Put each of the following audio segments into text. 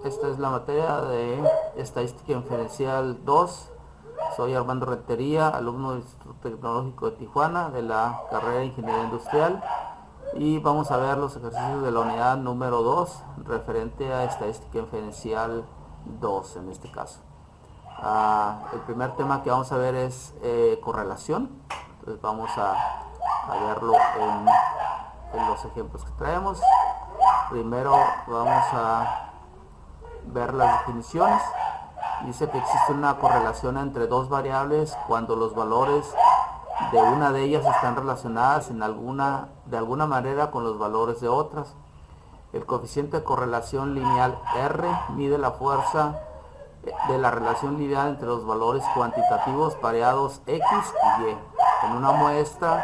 Esta es la materia de Estadística Inferencial 2. Soy Armando Rentería, alumno del Instituto Tecnológico de Tijuana de la carrera de Ingeniería Industrial, y vamos a ver los ejercicios de la unidad número 2 referente a Estadística Inferencial 2 en este caso. El primer tema que vamos a ver es correlación. Entonces vamos a verlo en los ejemplos que traemos. Primero vamos a ver las definiciones. Dice que existe una correlación entre dos variables cuando los valores de una de ellas están relacionadas de alguna manera con los valores de otras. El coeficiente de correlación lineal R mide la fuerza de la relación lineal entre los valores cuantitativos pareados X y Y. En una muestra,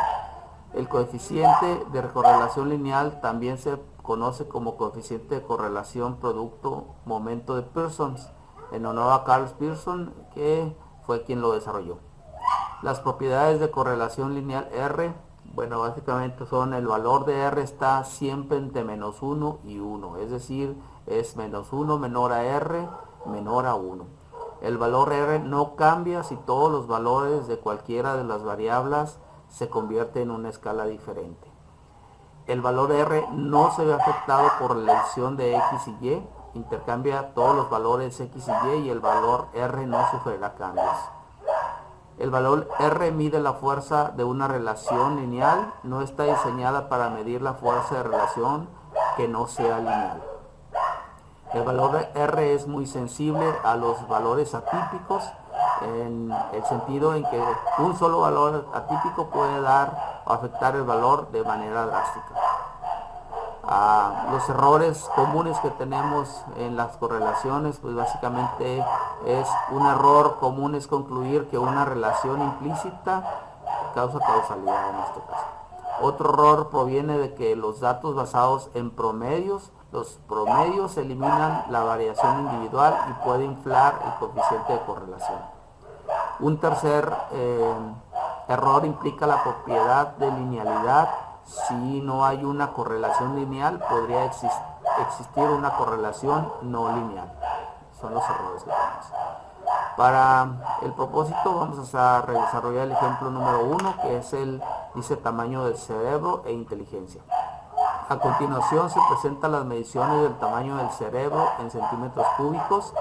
el coeficiente de correlación lineal también se conoce como coeficiente de correlación producto momento de Pearson, en honor a Carl Pearson, que fue quien lo desarrolló. Las propiedades de correlación lineal R, bueno, básicamente son: el valor de R está siempre entre menos 1 y 1, es decir, es menos 1 menor a R menor a 1. El valor R no cambia si todos los valores de cualquiera de las variables se convierten en una escala diferente. El valor R no se ve afectado por la elección de X y Y, intercambia todos los valores X y el valor R no sufrirá cambios. El valor R mide la fuerza de una relación lineal, no está diseñada para medir la fuerza de relación que no sea lineal. El valor R es muy sensible a los valores atípicos, en el sentido en que un solo valor atípico puede dar o afectar el valor de manera drástica. Los errores comunes que tenemos en las correlaciones, pues básicamente es un error común es concluir que una relación implícita causa causalidad en este caso. Otro error proviene de que los datos basados en promedios, los promedios eliminan la variación individual y puede inflar el coeficiente de correlación. Un tercer error implica la propiedad de linealidad. Si no hay una correlación lineal, podría existir una correlación no lineal. Son los errores que tenemos. Para el propósito vamos a desarrollar el ejemplo número 1, que es dice tamaño del cerebro e inteligencia. A continuación se presentan las mediciones del tamaño del cerebro en centímetros cúbicos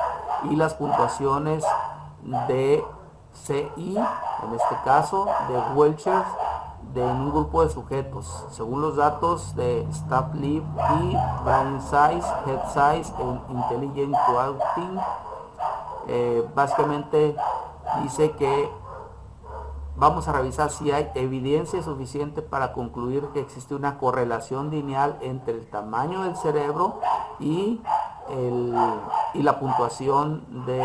y las puntuaciones de CI, en este caso de Welcher, de un grupo de sujetos, según los datos de Staff Lib y Brain Size, Head Size e Intelligent Quoting. Básicamente dice que vamos a revisar si hay evidencia suficiente para concluir que existe una correlación lineal entre el tamaño del cerebro y la puntuación de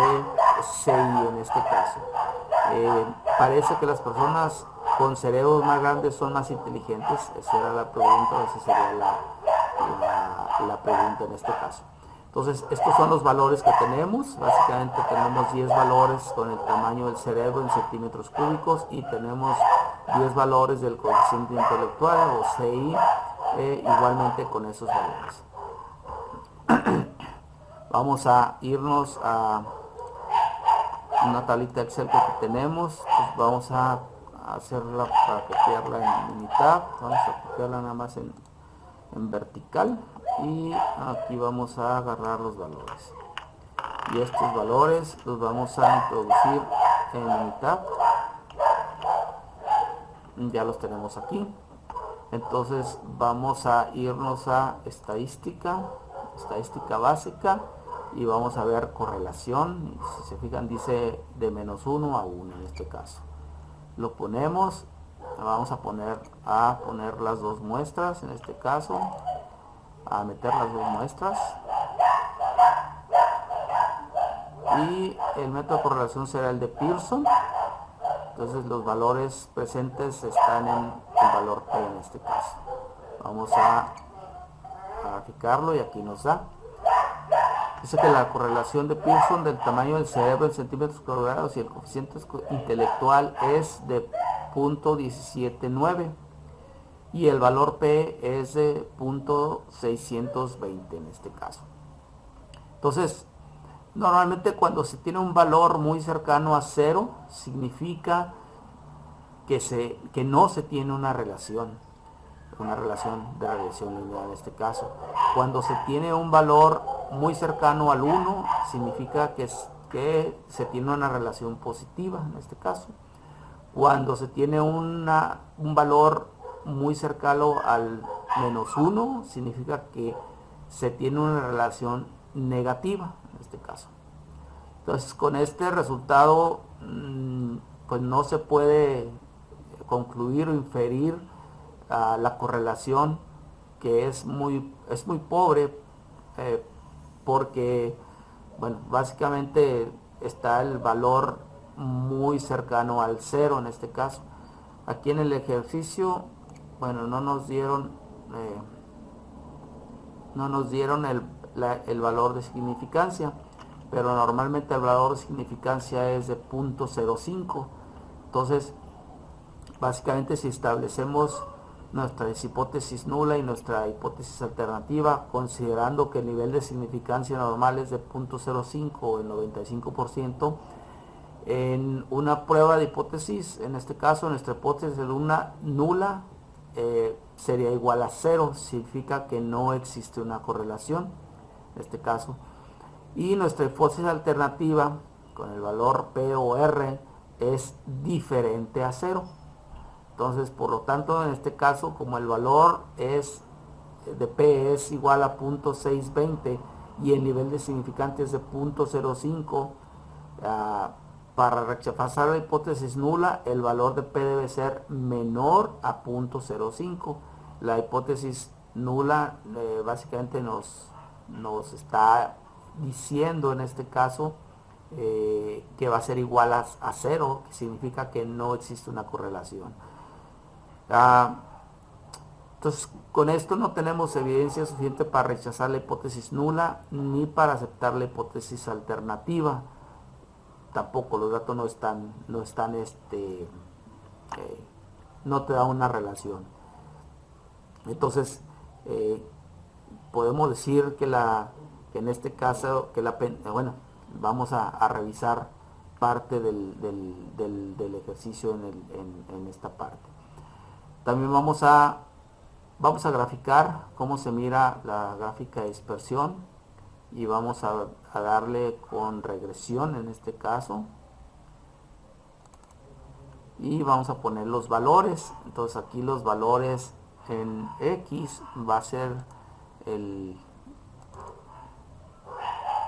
CI en este caso. Parece que las personas con cerebros más grandes son más inteligentes. Esa era la pregunta, esa sería la pregunta en este caso. Entonces, estos son los valores que tenemos. Básicamente tenemos 10 valores con el tamaño del cerebro en centímetros cúbicos y tenemos 10 valores del coeficiente intelectual o CI, igualmente con esos valores. Vamos a irnos a una tablita Excel que tenemos. Pues vamos a hacerla para copiarla en Minitab. Vamos a copiarla nada más en vertical y aquí vamos a agarrar los valores, y estos valores los vamos a introducir en Minitab. Ya los tenemos aquí. Entonces vamos a irnos a estadística básica y vamos a ver correlación. Si se fijan, dice de menos 1 a 1 en este caso. Lo ponemos, vamos a poner las dos muestras en este caso, a meter las dos muestras, y el método de correlación será el de Pearson. Entonces los valores presentes están en el valor P en este caso. Vamos a graficarlo y aquí nos da. Dice que la correlación de Pearson del tamaño del cerebro en centímetros cuadrados y el coeficiente intelectual es de 0.179 y el valor P es de 0.620 en este caso. Entonces, normalmente cuando se tiene un valor muy cercano a cero, significa que no se tiene una relación de regresión lineal en este caso. Cuando se tiene un valor muy cercano al 1, significa que se tiene una relación positiva en este caso. Cuando se tiene un valor muy cercano al -1, significa que se tiene una relación negativa en este caso. Entonces, con este resultado, pues no se puede concluir o inferir la correlación, que es muy pobre, porque, bueno, básicamente está el valor muy cercano al 0 en este caso. Aquí en el ejercicio, bueno, no nos dieron el valor de significancia, pero normalmente el valor de significancia es de 0.05. Entonces, básicamente, si establecemos nuestra hipótesis nula y nuestra hipótesis alternativa, considerando que el nivel de significancia normal es de 0.05 o el 95%, en una prueba de hipótesis, en este caso nuestra hipótesis de una nula sería igual a 0, significa que no existe una correlación en este caso. Y nuestra hipótesis alternativa con el valor P o R es diferente a 0. Entonces, por lo tanto, en este caso, como el valor de P es igual a 0.620 y el nivel de significante es de 0.05, para rechazar la hipótesis nula, el valor de P debe ser menor a 0.05. La hipótesis nula básicamente nos está diciendo en este caso que va a ser igual a 0, que significa que no existe una correlación. Entonces, con esto no tenemos evidencia suficiente para rechazar la hipótesis nula ni para aceptar la hipótesis alternativa. Tampoco los datos no te da una relación. Entonces, podemos decir que en este caso, bueno, vamos a revisar parte del ejercicio en esta parte. También vamos a graficar cómo se mira la gráfica de dispersión y vamos a darle con regresión en este caso y vamos a poner los valores. Entonces aquí los valores en X va a ser el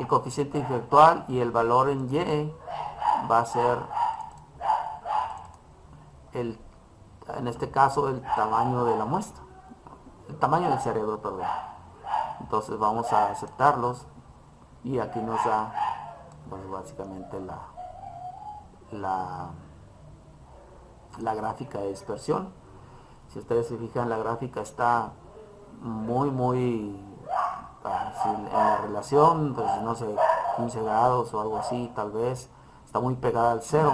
coeficiente intelectual y el valor en Y va a ser en este caso el tamaño de la muestra, el tamaño del cerebro, perdón. Entonces vamos a aceptarlos y aquí nos da, bueno, básicamente la gráfica de dispersión. Si ustedes se fijan, la gráfica está muy en la relación, pues no sé, 15 grados o algo así, tal vez está muy pegada al 0.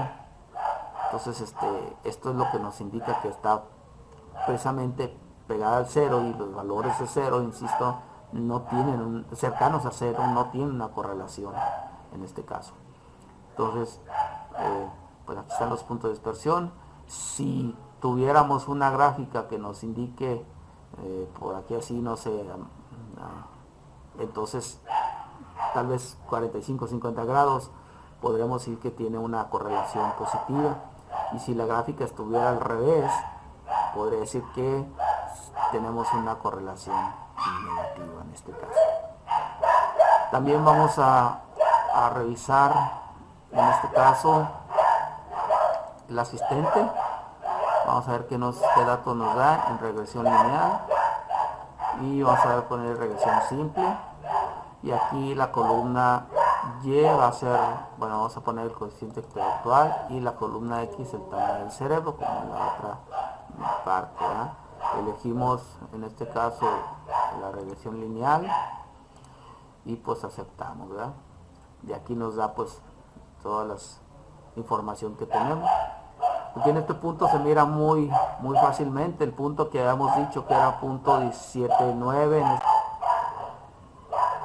Entonces esto es lo que nos indica que está precisamente pegada al 0 y los valores de 0, insisto, no tienen cercanos a 0, no tienen una correlación en este caso. Entonces, pues aquí están los puntos de dispersión. Si tuviéramos una gráfica que nos indique por aquí así, no sé, entonces tal vez 45-50 grados, podríamos decir que tiene una correlación positiva. Y si la gráfica estuviera al revés, podría decir que tenemos una correlación negativa en este caso. También vamos a revisar en este caso el asistente. Vamos a ver qué datos nos da en regresión lineal y vamos a poner regresión simple. Y aquí la columna Y va a ser, bueno, vamos a poner el coeficiente intelectual y la columna X el tamaño del cerebro, como en la otra parte, ¿verdad? Elegimos en este caso la regresión lineal y pues aceptamos, ¿verdad? Y aquí nos da pues toda la información que tenemos. Aquí en este punto se mira muy fácilmente el punto que habíamos dicho que era punto 17.9.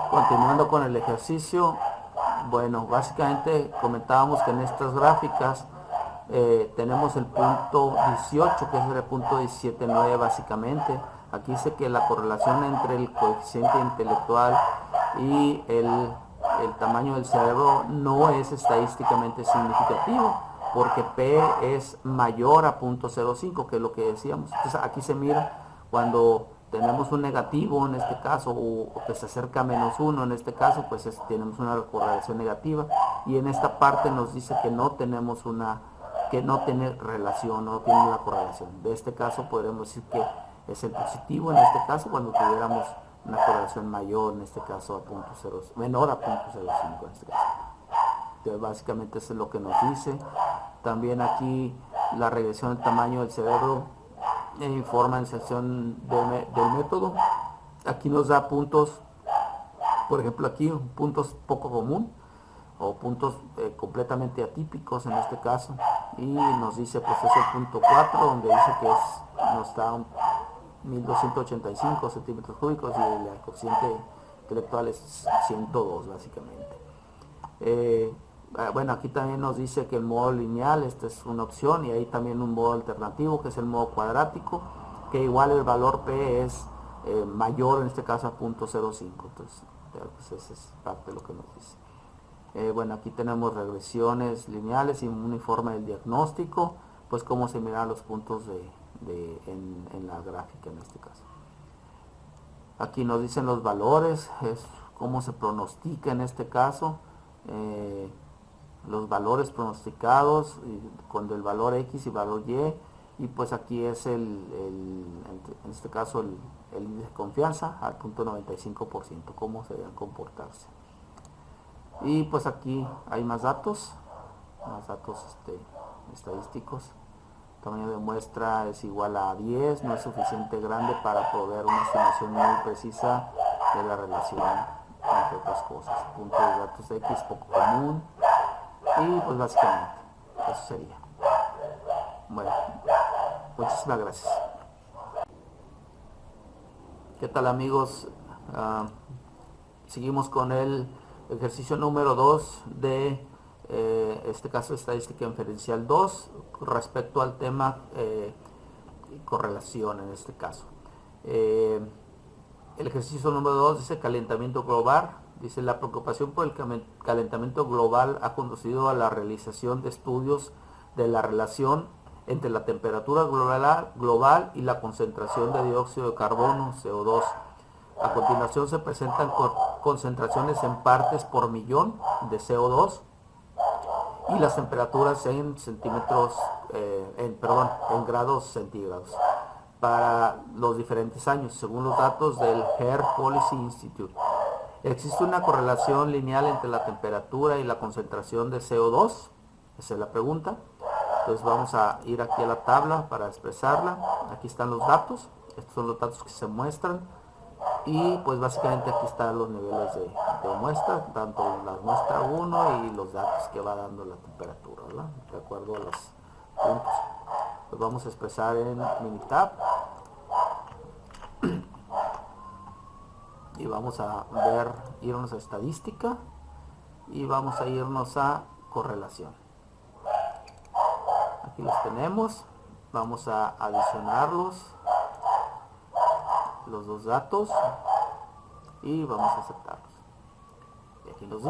Continuando con el ejercicio, bueno, básicamente comentábamos que en estas gráficas tenemos el punto 18, que es el punto 17.9 básicamente. Aquí dice que la correlación entre el coeficiente intelectual y el tamaño del cerebro no es estadísticamente significativo, porque P es mayor a 0.05, que es lo que decíamos. Entonces aquí se mira cuando tenemos un negativo en este caso, o que se acerca a -1 en este caso, pues tenemos una correlación negativa, y en esta parte nos dice que no tenemos que no tiene relación, no tiene una correlación. De este caso podremos decir que es el positivo en este caso, cuando tuviéramos una correlación mayor, en este caso a menor a 0.05 en este caso. Entonces, básicamente eso es lo que nos dice. También aquí la regresión del tamaño del cerebro informa en sección del método. Aquí nos da puntos, por ejemplo aquí puntos poco común o puntos completamente atípicos en este caso, y nos dice pues es el punto 4, donde dice que nos da 1285 centímetros cúbicos y el coeficiente intelectual es 102 básicamente. Bueno, aquí también nos dice que el modo lineal, esta es una opción, y hay también un modo alternativo que es el modo cuadrático, que igual el valor P es mayor en este caso a 0.05. Entonces pues esa es parte de lo que nos dice. Bueno, aquí tenemos regresiones lineales y un informe del diagnóstico, pues cómo se miran los puntos en la gráfica en este caso. Aquí nos dicen los valores, es cómo se pronostica en este caso, los valores pronosticados con el valor X y valor y pues aquí es en este caso el índice de confianza al 0.95%, cómo se deben comportarse. Y pues aquí hay más datos estadísticos. Tamaño de muestra es igual a 10, no es suficiente grande para proveer una estimación muy precisa de la relación, entre otras cosas. Punto de datos X poco común, y pues básicamente eso sería. Bueno, muchísimas gracias. ¿Qué tal, amigos? Seguimos con el ejercicio número 2 de este caso estadística inferencial 2 respecto al tema correlación en este caso. El ejercicio número 2 dice calentamiento global. Dice: la preocupación por el calentamiento global ha conducido a la realización de estudios de la relación entre la temperatura global y la concentración de dióxido de carbono, CO2. A continuación se presentan concentraciones en partes por millón de CO2 y las temperaturas en grados centígrados para los diferentes años, según los datos del Air Policy Institute. ¿Existe una correlación lineal entre la temperatura y la concentración de CO2? Esa es la pregunta. Entonces vamos a ir aquí a la tabla para expresarla. Aquí están los datos. Estos son los datos que se muestran. Y pues básicamente aquí están los niveles de muestra, tanto la muestra 1 y los datos que va dando la temperatura, ¿verdad? De acuerdo a los puntos. Pues vamos a expresar en Minitab. Y vamos a irnos a estadística y vamos a irnos a correlación. Aquí los tenemos, vamos a adicionarlos, los dos datos, y vamos a aceptarlos. Y aquí nos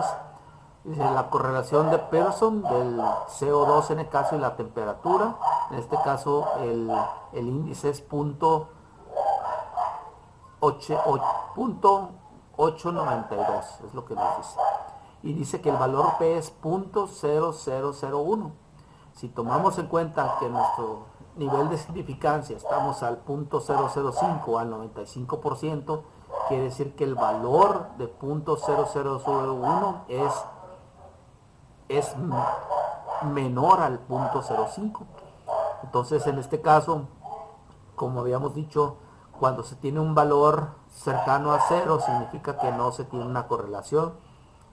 dice la correlación de Pearson del CO2 en el caso y la temperatura. En este caso el índice es 0.892, es lo que nos dice. Y dice que el valor P es 0.0001. Si tomamos en cuenta que nuestro nivel de significancia estamos al 0.005, al 95%, quiere decir que el valor de 0.0001 es menor al 0.05. Entonces, en este caso, como habíamos dicho, cuando se tiene un valor cercano a 0 significa que no se tiene una correlación.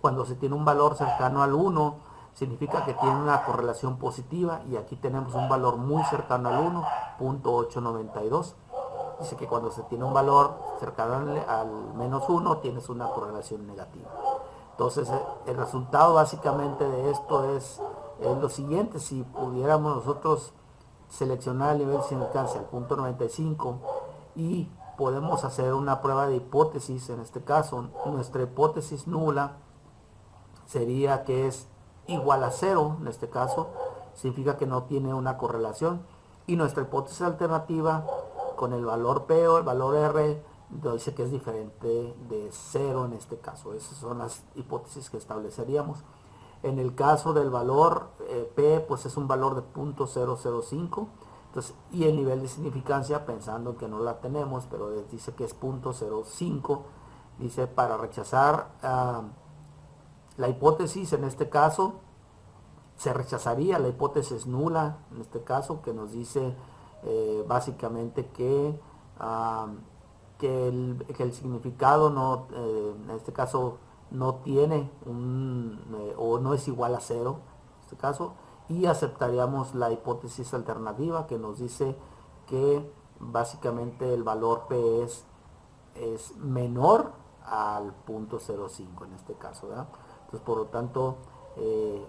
Cuando se tiene un valor cercano al 1 significa que tiene una correlación positiva, y aquí tenemos un valor muy cercano al 1, 0.892. dice que cuando se tiene un valor cercano al -1 tienes una correlación negativa. Entonces el resultado básicamente de esto es lo siguiente: si pudiéramos nosotros seleccionar el nivel de significancia al punto 95 y podemos hacer una prueba de hipótesis, en este caso nuestra hipótesis nula sería que es igual a 0, en este caso significa que no tiene una correlación, y nuestra hipótesis alternativa con el valor P o el valor R dice que es diferente de 0 en este caso. Esas son las hipótesis que estableceríamos. En el caso del valor P, pues es un valor de 0.005. Entonces, y el nivel de significancia, pensando que no la tenemos, pero dice que es 0.05, dice para rechazar la hipótesis, en este caso se rechazaría la hipótesis nula, en este caso, que nos dice básicamente que el significado no, en este caso no tiene o no es igual a 0, en este caso, y aceptaríamos la hipótesis alternativa que nos dice que básicamente el valor P es menor al 0.05 en este caso, ¿verdad? Entonces, por lo tanto,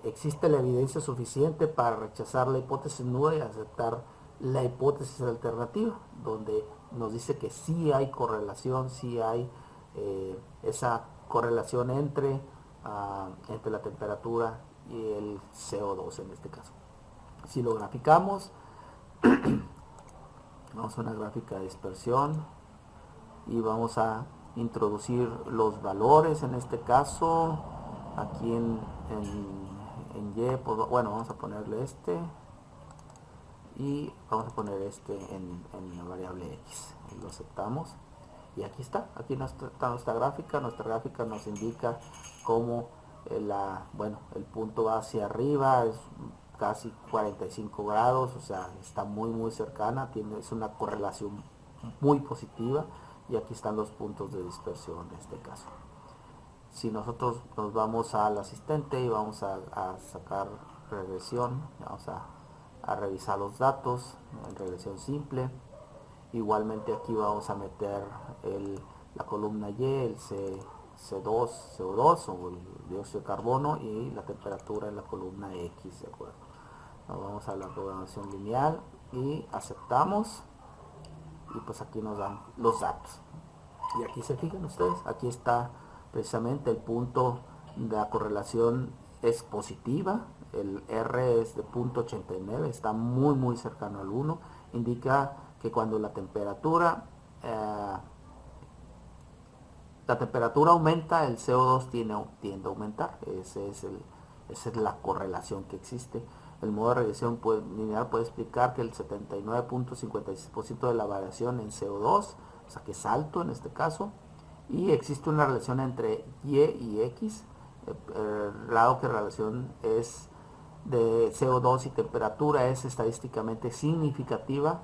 existe la evidencia suficiente para rechazar la hipótesis nula y aceptar la hipótesis alternativa, donde nos dice que sí hay correlación, sí hay esa correlación entre la temperatura y el CO2 en este caso. Si lo graficamos, vamos a una gráfica de dispersión y vamos a introducir los valores, en este caso aquí en Y, pues, bueno, vamos a ponerle este y vamos a poner este en la variable X y lo aceptamos, y aquí está nuestra gráfica. Nuestra gráfica nos indica cómo el punto va hacia arriba, es casi 45 grados, o sea, está muy cercana, es una correlación muy positiva, y aquí están los puntos de dispersión en este caso. Si nosotros nos vamos al asistente y vamos a sacar regresión, vamos a revisar los datos en regresión simple, igualmente aquí vamos a meter la columna Y, el CO2 o el dióxido de carbono, y la temperatura en la columna X, ¿de acuerdo? Nos vamos a la programación lineal y aceptamos, y pues aquí nos dan los datos. Y aquí se fijan ustedes, aquí está precisamente el punto de la correlación es positiva, el R es de 0.89, está muy cercano al 1, indica que cuando la temperatura aumenta, el CO2 tiende a aumentar. Esa es la correlación que existe. El modo de regresión lineal puede explicar que el 79.56% de la variación en CO2, o sea que es alto en este caso, y existe una relación entre Y y X, dado que la relación es de CO2 y temperatura es estadísticamente significativa,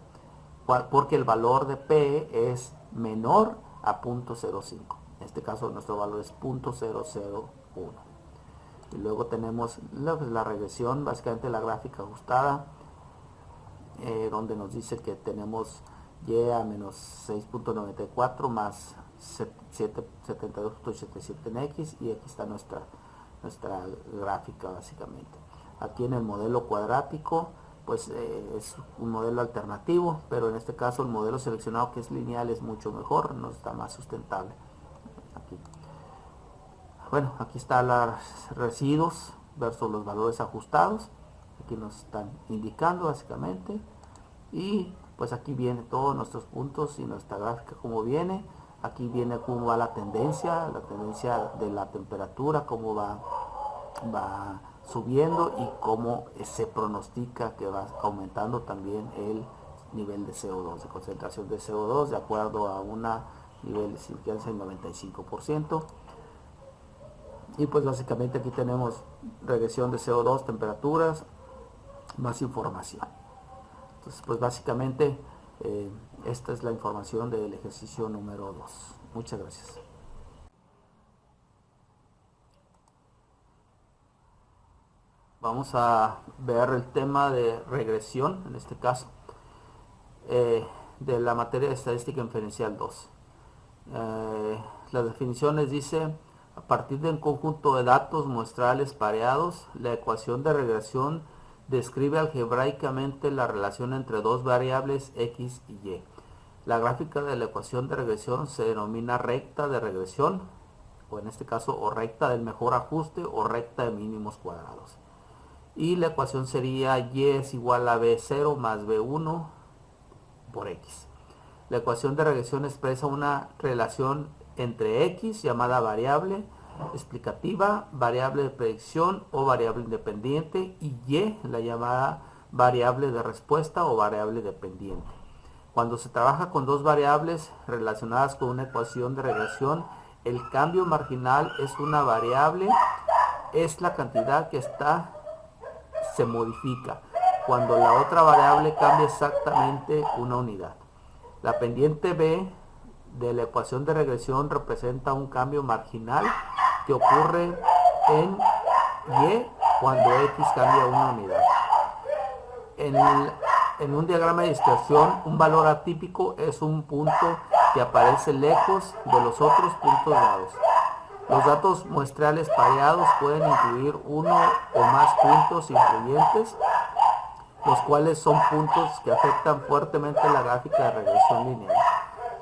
porque el valor de P es menor a 0.05. En este caso nuestro valor es 0.001. Y luego tenemos la regresión, básicamente la gráfica ajustada, donde nos dice que tenemos Y a menos 6.94 más 72.87 en X, y aquí está nuestra gráfica básicamente. Aquí en el modelo cuadrático, pues es un modelo alternativo, pero en este caso el modelo seleccionado, que es lineal, es mucho mejor, nos está más sustentable. Aquí. Bueno, aquí están los residuos versus los valores ajustados. Aquí nos están indicando básicamente, y pues aquí viene todos nuestros puntos y nuestra gráfica como viene. Aquí viene cómo va la tendencia de la temperatura, cómo va subiendo, y cómo se pronostica que va aumentando también el nivel de CO2, de concentración de CO2, de acuerdo a un nivel de significancia del 95%. Y pues básicamente aquí tenemos regresión de CO2, temperaturas, más información. Entonces pues básicamente esta es la información del ejercicio número 2. Muchas gracias. Vamos a ver el tema de regresión en este caso. de la materia de estadística inferencial 2. Las definiciones dice: a partir de un conjunto de datos muestrales pareados, la ecuación de regresión describe algebraicamente la relación entre dos variables x y y. La gráfica de la ecuación de regresión se denomina recta de regresión, o en este caso o recta del mejor ajuste o recta de mínimos cuadrados. Y la ecuación sería y es igual a b0 más b1 por x. La ecuación de regresión expresa una relación entre x, llamada variable explicativa, variable de predicción o variable independiente, y y, la llamada variable de respuesta o variable dependiente. Cuando se trabaja con dos variables relacionadas con una ecuación de regresión, el cambio marginal es una variable, es la cantidad que se modifica cuando la otra variable cambia exactamente una unidad. La pendiente b de la ecuación de regresión representa un cambio marginal que ocurre en y cuando x cambia una unidad. En un diagrama de dispersión, un valor atípico es un punto que aparece lejos de los otros puntos dados. Los datos muestrales pareados pueden incluir uno o más puntos influyentes, los cuales son puntos que afectan fuertemente la gráfica de regresión lineal.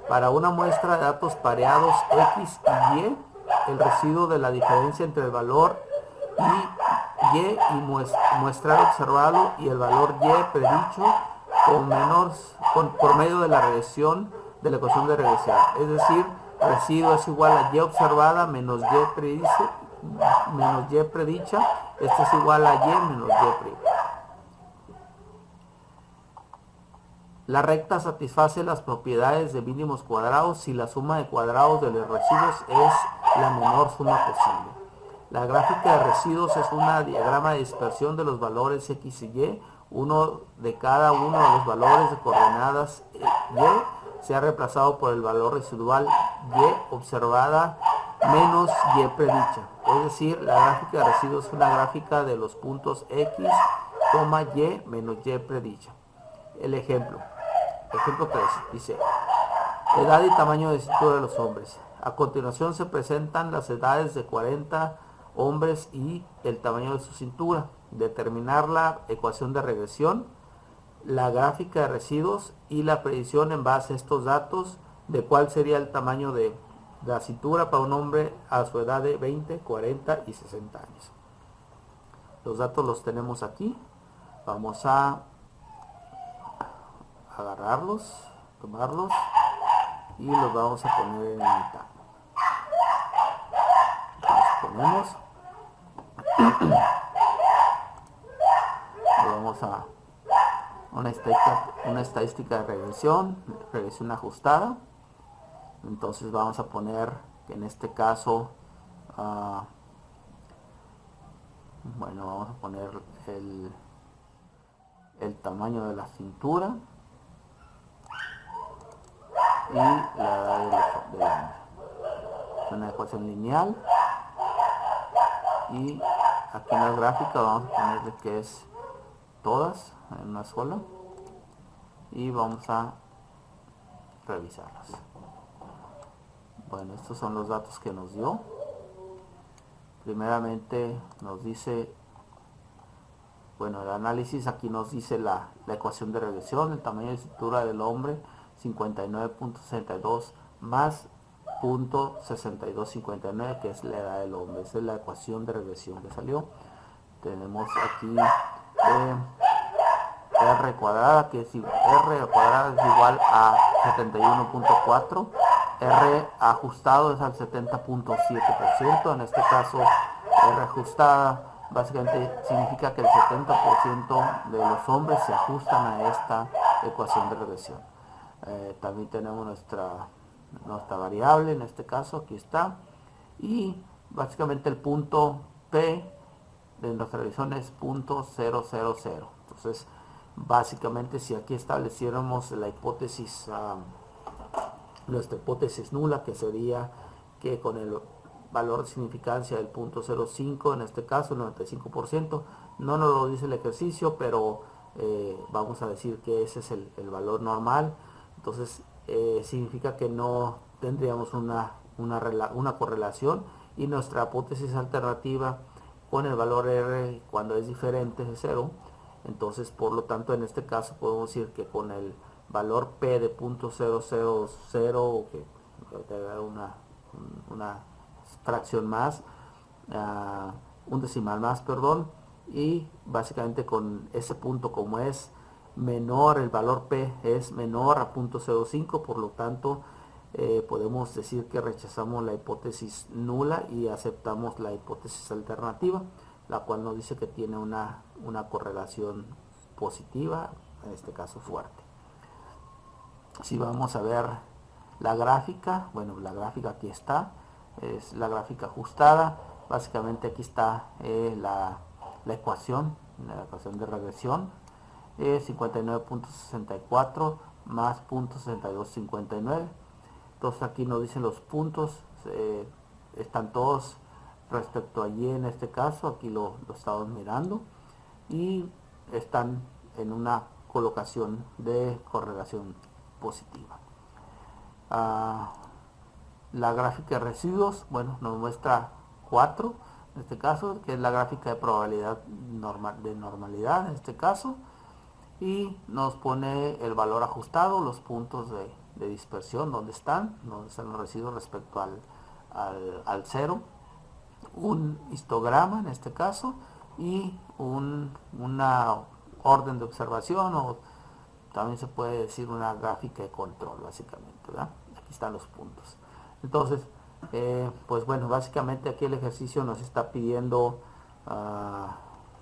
Para una muestra de datos pareados x y y, el residuo de la diferencia entre el valor y muestral observado y el valor y predicho por medio de la regresión de la ecuación de regresión. Es decir, residuo es igual a y observada menos y predicha. Esto es igual a y menos y predicha. La recta satisface las propiedades de mínimos cuadrados si la suma de cuadrados de los residuos es la menor suma posible. La gráfica de residuos es un diagrama de dispersión de los valores x y y. Uno de cada uno de los valores de coordenadas y se ha reemplazado por el valor residual y observada menos y predicha. Es decir, la gráfica de residuos es una gráfica de los puntos x, y menos y predicha. El ejemplo 3 dice: edad y tamaño de cintura de los hombres. A continuación se presentan las edades de 40 hombres y el tamaño de su cintura. Determinar la ecuación de regresión, la gráfica de residuos y la predicción en base a estos datos de cuál sería el tamaño de la cintura para un hombre a su edad de 20, 40 y 60 años. Los datos los tenemos aquí. Vamos a agarrarlos, tomarlos y los vamos a poner en mitad. Los ponemos. Vamos a una estadística de regresión ajustada. Entonces vamos a poner que en este caso, bueno, vamos a poner el tamaño de la cintura y la edad del hombre. Es una ecuación lineal y aquí en la gráfica vamos a ponerle que es todas en una sola y vamos a revisarlas. Bueno, estos son los datos que nos dio. Primeramente nos dice, bueno, el análisis aquí nos dice la ecuación de regresión, el tamaño de cintura del hombre 59.62 más 0.6259, que es la edad del hombre. Esa es la ecuación de regresión que salió. Tenemos aquí r cuadrada, que es r cuadrada es igual a 71.4, r ajustado es al 70.7%. En este caso, r ajustada básicamente significa que el 70% de los hombres se ajustan a esta ecuación de regresión. También tenemos nuestra variable, en este caso aquí está, y básicamente el punto P de nuestra regresión es .000. Entonces básicamente, si aquí estableciéramos la hipótesis, nuestra hipótesis nula, que sería que con el valor de significancia del .05, en este caso el 95%, no nos lo dice el ejercicio, pero vamos a decir que ese es el valor normal. Entonces significa que no tendríamos una correlación, y nuestra hipótesis alternativa con el valor R cuando es diferente de 0. Entonces, por lo tanto, en este caso podemos decir que con el valor P de 0.000, que te una fracción más, un decimal más, perdón, y básicamente con ese punto, como es menor, el valor P es menor a 0.05, por lo tanto podemos decir que rechazamos la hipótesis nula y aceptamos la hipótesis alternativa, la cual nos dice que tiene una correlación positiva, en este caso fuerte. Si vamos a ver la gráfica, bueno, la gráfica aquí está, es la gráfica ajustada. Básicamente aquí está la ecuación de regresión, 59.64 más 0.6259. Entonces aquí nos dicen los puntos, están todos respecto allí, en este caso aquí lo estamos mirando, y están en una colocación de correlación positiva. La gráfica de residuos, bueno, nos muestra 4 en este caso, que es la gráfica de probabilidad de normalidad en este caso, y nos pone el valor ajustado, los puntos de dispersión, donde están los residuos respecto al 0, un histograma en este caso, y una orden de observación, o también se puede decir una gráfica de control, básicamente, ¿verdad? Aquí están los puntos. Entonces, pues bueno, básicamente aquí el ejercicio nos está pidiendo,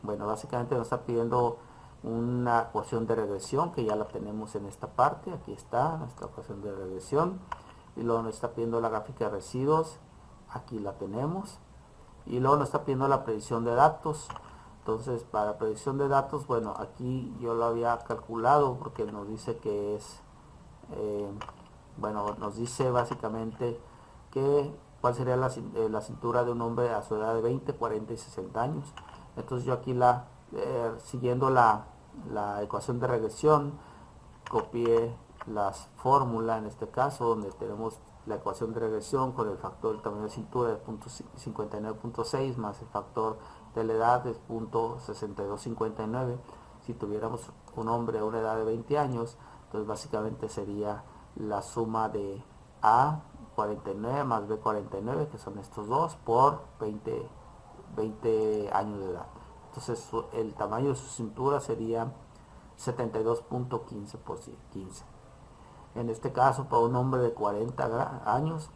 básicamente nos está pidiendo una ecuación de regresión, que ya la tenemos en esta parte. Aquí está nuestra ecuación de regresión, y luego nos está pidiendo la gráfica de residuos, aquí la tenemos, y luego nos está pidiendo la predicción de datos. Entonces, para predicción de datos, bueno, aquí yo lo había calculado, porque nos dice que es, nos dice básicamente que cuál sería la cintura de un hombre a su edad de 20, 40 y 60 años. Entonces yo aquí siguiendo la ecuación de regresión, copié las fórmulas, en este caso, donde tenemos la ecuación de regresión con el factor del tamaño de cintura de 59.6 más el factor de la edad de 0.6259. Si tuviéramos un hombre a una edad de 20 años, entonces básicamente sería la suma de A 49 más B 49, que son estos dos, por 20 años de edad. Entonces el tamaño de su cintura sería 72.15 por 15. En este caso, para un hombre de 40 años,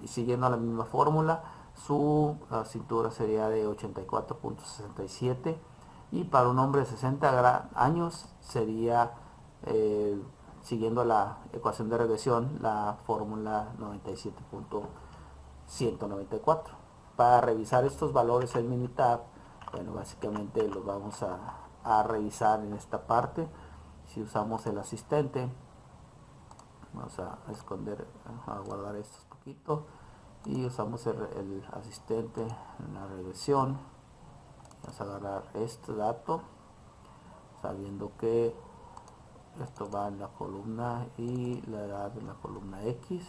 siguiendo la misma fórmula, su cintura sería de 84.67, y para un hombre de 60 años sería, siguiendo la ecuación de regresión, la fórmula 97.194. Para revisar estos valores en Minitab, bueno, básicamente los vamos a revisar en esta parte. Si usamos el asistente, vamos a esconder, a guardar esto un poquito, y usamos el asistente en la regresión. Vamos a agarrar este dato, sabiendo que esto va en la columna y la edad en la columna X,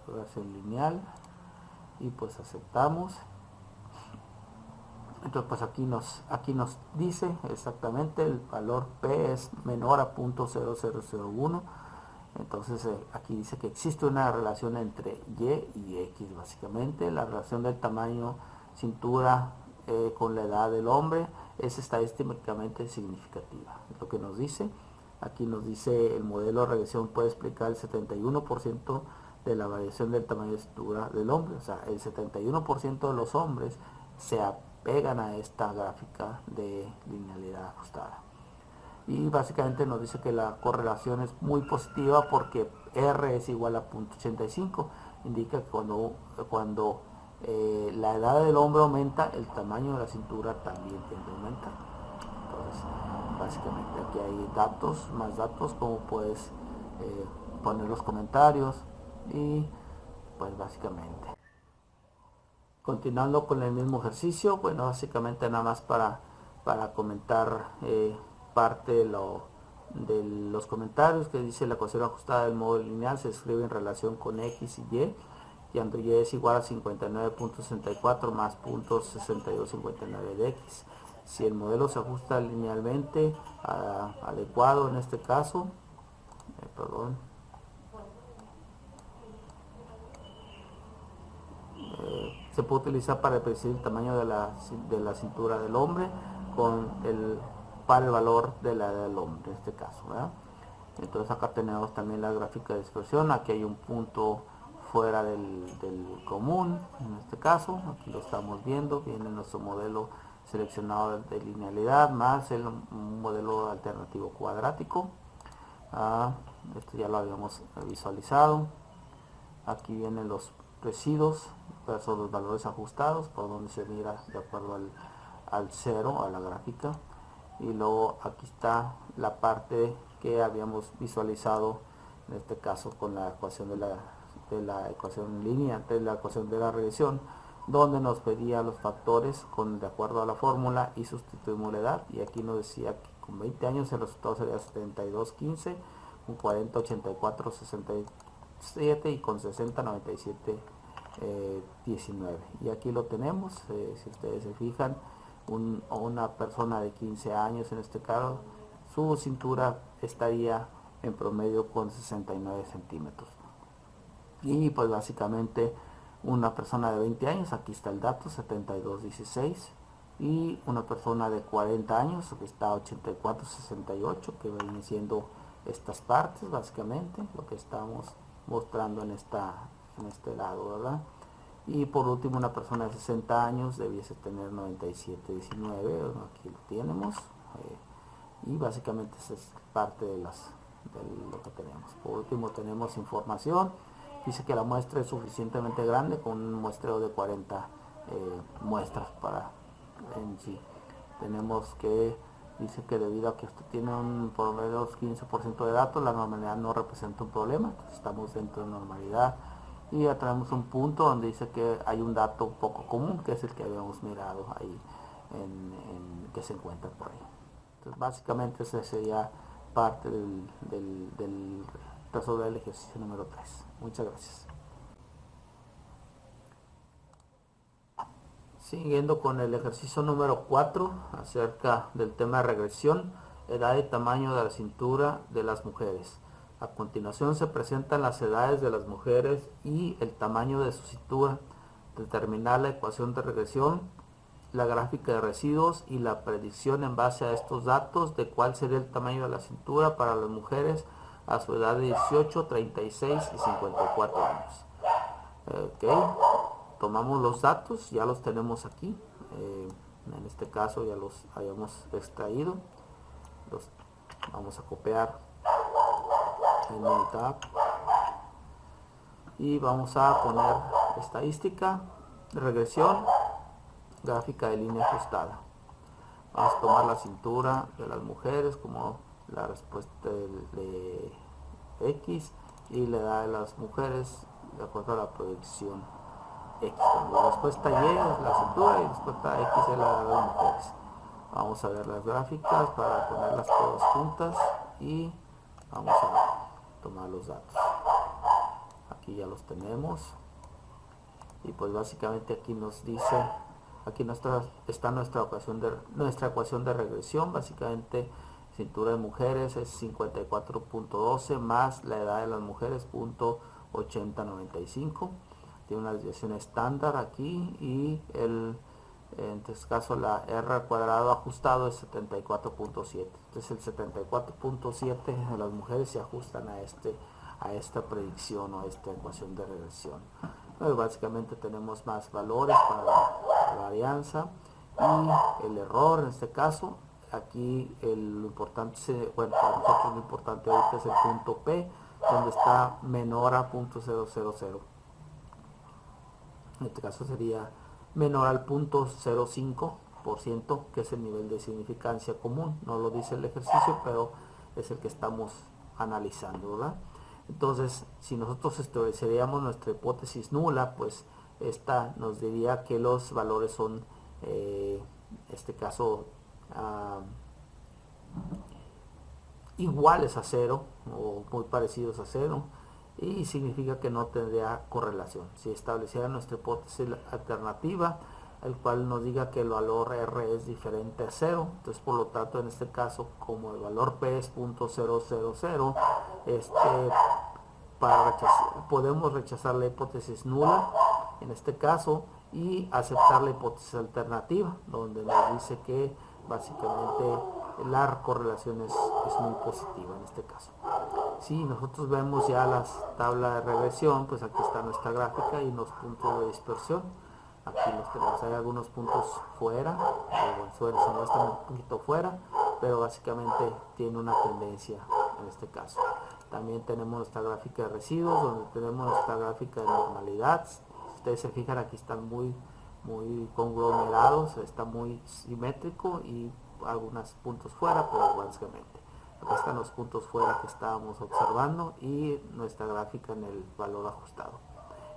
progresión lineal, y pues aceptamos. Entonces pues aquí nos dice exactamente el valor P es menor a 0.0001. Entonces aquí dice que existe una relación entre Y y X, básicamente. La relación del tamaño cintura con la edad del hombre es estadísticamente significativa. Es lo que nos dice. Aquí nos dice el modelo de regresión puede explicar el 71% de la variación del tamaño de cintura del hombre. O sea, el 71% de los hombres se apegan a esta gráfica de linealidad ajustada. Y básicamente nos dice que la correlación es muy positiva, porque R es igual a 0.85. Indica que cuando la edad del hombre aumenta, el tamaño de la cintura también tiende a aumentar. Entonces, básicamente aquí hay datos, más datos, como puedes poner los comentarios, y pues básicamente. Continuando con el mismo ejercicio, bueno, básicamente nada más para comentar parte de de los comentarios, que dice la ecuación ajustada del módulo lineal se escribe en relación con x y cuando y es igual a 59.64 más 0.6259 de x. Si el modelo se ajusta linealmente adecuado en este caso, se puede utilizar para predecir el tamaño de la cintura del hombre para el valor de la edad del hombre en este caso, ¿verdad? Entonces acá tenemos también la gráfica de dispersión. Aquí hay un punto fuera del común, en este caso aquí lo estamos viendo, viene nuestro modelo seleccionado de linealidad más el modelo alternativo cuadrático. Esto ya lo habíamos visualizado. Aquí vienen los residuos versus los valores ajustados, por donde se mira de acuerdo al cero, a la gráfica. Y luego aquí está la parte que habíamos visualizado, en este caso con la ecuación de la ecuación lineal, la ecuación de la regresión, donde nos pedía los factores de acuerdo a la fórmula y sustituimos la edad. Y aquí nos decía que con 20 años el resultado sería 72.15, con 40, 84, 67 y con 60, 97, 19. Y aquí lo tenemos, si ustedes se fijan, una persona de 15 años en este caso, su cintura estaría en promedio con 69 centímetros. Y pues básicamente una persona de 20 años, aquí está el dato, 72.16. Y una persona de 40 años, aquí está 84.68, que viene siendo estas partes básicamente, lo que estamos mostrando en este lado, ¿verdad? Y por último una persona de 60 años debiese tener 97.19, aquí lo tenemos, y básicamente esa es parte de lo que tenemos. Por último tenemos información, dice que la muestra es suficientemente grande con un muestreo de 40 muestras para en sí. Tenemos que dice que debido a que esto tiene un promedio 15% de datos, la normalidad no representa un problema, entonces estamos dentro de normalidad. Y ya tenemos un punto donde dice que hay un dato poco común, que es el que habíamos mirado ahí, que se encuentra por ahí. Entonces básicamente ese sería parte del resolver el ejercicio número 3. Muchas gracias. Siguiendo con el ejercicio número 4 acerca del tema de regresión, edad y tamaño de la cintura de las mujeres. A continuación se presentan las edades de las mujeres y el tamaño de su cintura. Determinar la ecuación de regresión, la gráfica de residuos y la predicción en base a estos datos de cuál sería el tamaño de la cintura para las mujeres a su edad de 18, 36 y 54 años. Tomamos los datos, ya los tenemos aquí, en este caso ya los habíamos extraído, los vamos a copiar en el tab y vamos a poner estadística, regresión, gráfica de línea ajustada. Vamos a tomar la cintura de las mujeres como la respuesta de X y la edad de las mujeres de acuerdo a la proyección X. La respuesta Y es la cintura y la respuesta X es la edad de las mujeres. Vamos a ver las gráficas para ponerlas todas juntas y vamos a tomar los datos. Aquí ya los tenemos y pues básicamente aquí nos dice, aquí está nuestra ecuación de regresión. Básicamente cintura de mujeres es 54.12 más la edad de las mujeres .8095. Tiene una desviación estándar aquí y en este caso la R al cuadrado ajustado es 74.7. Entonces el 74.7 de las mujeres se ajustan a esta predicción o a esta ecuación de regresión. Básicamente tenemos más valores para la varianza y el error en este caso. Aquí lo importante, bueno, para nosotros lo importante ahorita es el punto P, donde está menor a .000. En este caso sería menor al 0.05%, que es el nivel de significancia común. No lo dice el ejercicio, pero es el que estamos analizando, ¿verdad? Entonces, si nosotros estableceríamos nuestra hipótesis nula, pues esta nos diría que los valores son, en este caso, iguales a cero o muy parecidos a cero, y significa que no tendría correlación. Si estableciera nuestra hipótesis alternativa, el cual nos diga que el valor R es diferente a cero, entonces por lo tanto en este caso, como el valor P es .000, podemos rechazar la hipótesis nula en este caso y aceptar la hipótesis alternativa, donde nos dice que básicamente la correlación es muy positiva en este caso. Si nosotros vemos ya la tabla de regresión, pues aquí está nuestra gráfica y los puntos de dispersión. Aquí los tenemos, hay algunos puntos fuera, se muestran un poquito fuera, pero básicamente tiene una tendencia en este caso. También tenemos nuestra gráfica de residuos, donde tenemos nuestra gráfica de normalidad. Si ustedes se fijan, aquí están muy conglomerados, está muy simétrico y algunos puntos fuera, pero básicamente acá están los puntos fuera que estábamos observando y nuestra gráfica en el valor ajustado.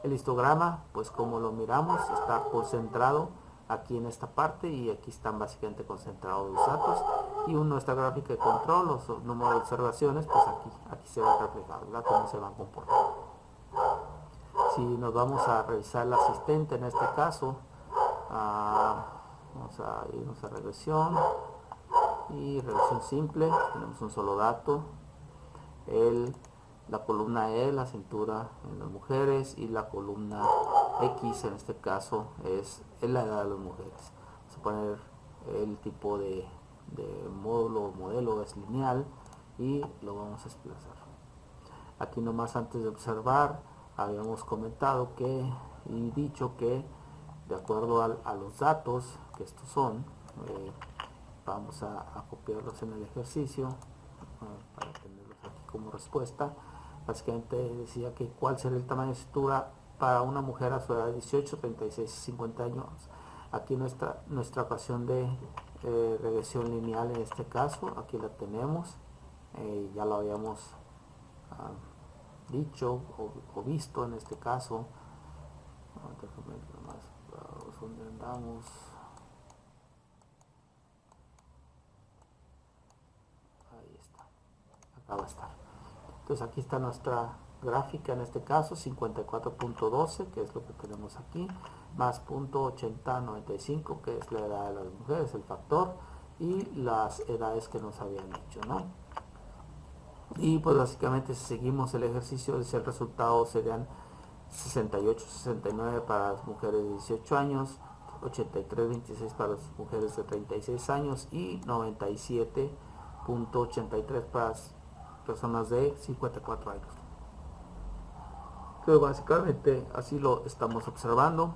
El histograma, pues como lo miramos, está concentrado aquí en esta parte y aquí están básicamente concentrados los datos, y nuestra gráfica de control, los números de observaciones, pues aquí se va reflejado, ¿verdad? Cómo se van comportando. Si nos vamos a revisar el asistente en este caso, vamos a irnos a regresión y regresión simple. Tenemos un solo dato, la columna E, la cintura en las mujeres, y la columna X en este caso es la edad de las mujeres. Vamos a poner el tipo de modelo es lineal y lo vamos a desplazar. Aquí nomás antes de observar, habíamos comentado y dicho que de acuerdo a los datos que estos son, vamos a copiarlos en el ejercicio para tenerlos aquí como respuesta. Básicamente decía que cuál sería el tamaño de cintura para una mujer a su edad de 18, 36 y 50 años. Aquí nuestra ecuación de regresión lineal en este caso, aquí la tenemos, ya lo habíamos dicho o visto en este caso. ¿Dónde andamos? Ahí está, acá va a estar. Entonces aquí está nuestra gráfica en este caso, 54.12, que es lo que tenemos aquí, más .8095, que es la edad de las mujeres, el factor, y las edades que nos habían dicho, ¿no? Y pues básicamente si seguimos el ejercicio, el resultado serían 68-69 para las mujeres de 18 años, 83-26 para las mujeres de 36 años y 97.83 para las personas de 54 años. Entonces básicamente así lo estamos observando.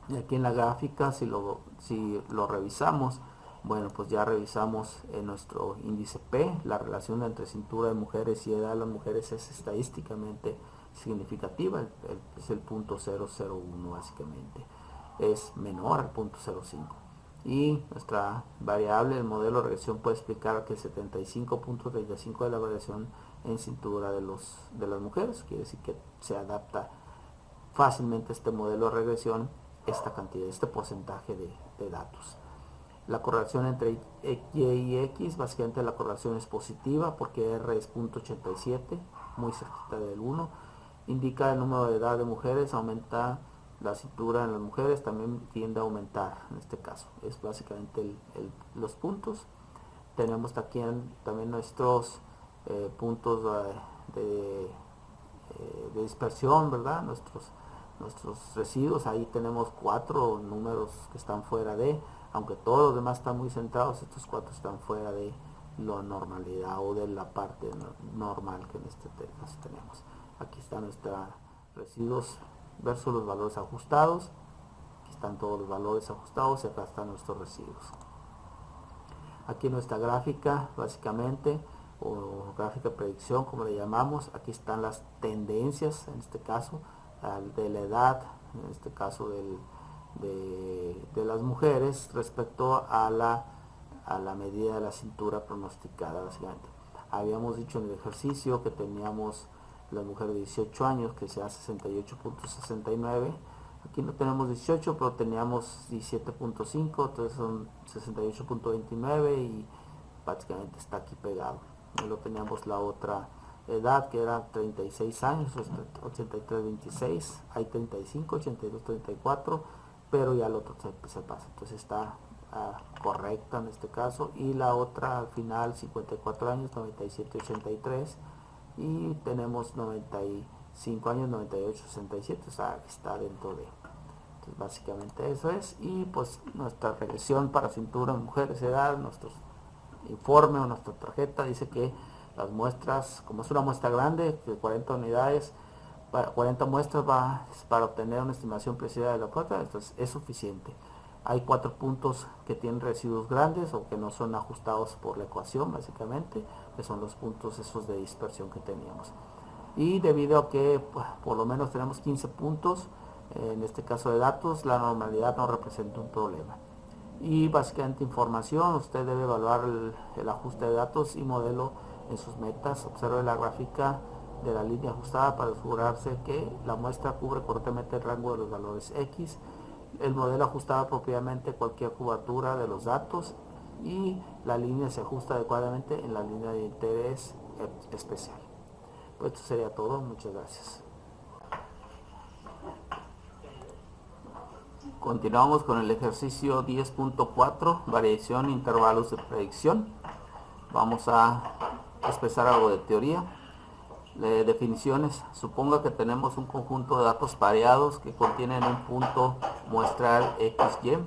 Y aquí en la gráfica, si lo revisamos, bueno, pues ya revisamos en nuestro índice P, la relación entre cintura de mujeres y edad de las mujeres es estadísticamente significativa, es el .001 básicamente, es menor al .05. Y nuestra variable, el modelo de regresión, puede explicar que el 75.35 de la variación en cintura de las mujeres, quiere decir que se adapta fácilmente este modelo de regresión, esta cantidad, este porcentaje de datos. La correlación entre Y y X, básicamente la correlación es positiva porque R es .87, muy cerquita del 1. Indica el número de edad de mujeres, aumenta la cintura en las mujeres, también tiende a aumentar en este caso. Es básicamente los puntos. Tenemos aquí también nuestros puntos de dispersión, ¿verdad? Nuestros residuos, ahí tenemos 4 números que están fuera de, aunque todos los demás están muy centrados, estos 4 están fuera de la normalidad o de la parte normal que en este caso tenemos. Aquí están nuestros residuos versus los valores ajustados, aquí están todos los valores ajustados y acá están nuestros residuos. Aquí nuestra gráfica básicamente, o gráfica de predicción como le llamamos, aquí están las tendencias en este caso de la edad, en este caso de las mujeres respecto a la medida de la cintura pronosticada básicamente. Habíamos dicho en el ejercicio que teníamos la mujer de 18 años que sea 68.69, aquí no tenemos 18 pero teníamos 17.5, entonces son 68.29 y prácticamente está aquí pegado. Y luego teníamos la otra edad que era 36 años, 83, 26, hay 35, 82, 34, pero ya el otro se pasa, entonces está correcta en este caso. Y la otra al final 54 años, 97, 83, y tenemos 95 años, 98, 67, o sea, está dentro de. Entonces básicamente eso es. Y pues nuestra regresión para cintura, mujeres, edad, nuestro informe o nuestra tarjeta dice que las muestras, como es una muestra grande de 40 unidades, para 40 muestras para obtener una estimación precisa de la cuota, entonces es suficiente. Hay 4 puntos que tienen residuos grandes o que no son ajustados por la ecuación, básicamente, que son los puntos esos de dispersión que teníamos. Y debido a que por lo menos tenemos 15 puntos, en este caso de datos, la normalidad no representa un problema. Y básicamente información, usted debe evaluar el ajuste de datos y modelo en sus metas. Observe la gráfica de la línea ajustada para asegurarse que la muestra cubre correctamente el rango de los valores X. El modelo ajustaba apropiadamente cualquier curvatura de los datos y la línea se ajusta adecuadamente en la línea de interés especial. Pues esto sería todo, muchas gracias. Continuamos con el ejercicio 10.4, variación, intervalos de predicción. Vamos a expresar algo de teoría. Definiciones. Suponga que tenemos un conjunto de datos pareados que contienen un punto muestral XY,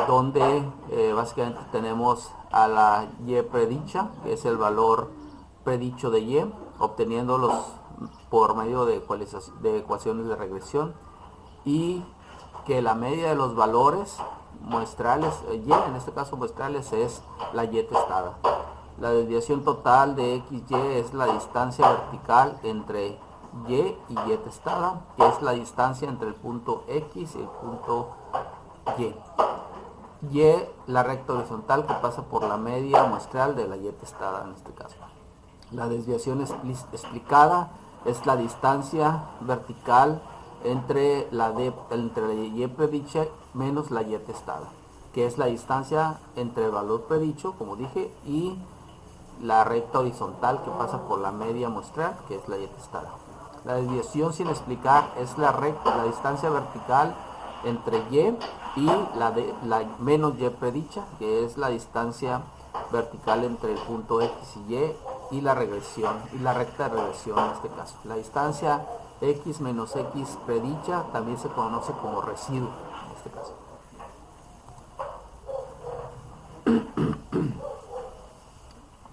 donde básicamente tenemos a la Y predicha, que es el valor predicho de Y, obteniéndolos por medio de ecuaciones de regresión, y que la media de los valores muestrales, Y en este caso muestrales, es la Y testada. La desviación total de XY es la distancia vertical entre Y y Y testada, que es la distancia entre el punto X y el punto Y. Y, la recta horizontal que pasa por la media muestral de la Y testada en este caso. La desviación explicada es la distancia vertical entre la Y predicha menos la Y testada, que es la distancia entre el valor predicho, como dije, y la recta horizontal que pasa por la media muestral, que es la Y testada. La desviación sin explicar es la distancia vertical entre Y y la menos Y predicha, que es la distancia vertical entre el punto X y la regresión, y la recta de regresión en este caso. La distancia X menos X predicha también se conoce como residuo en este caso.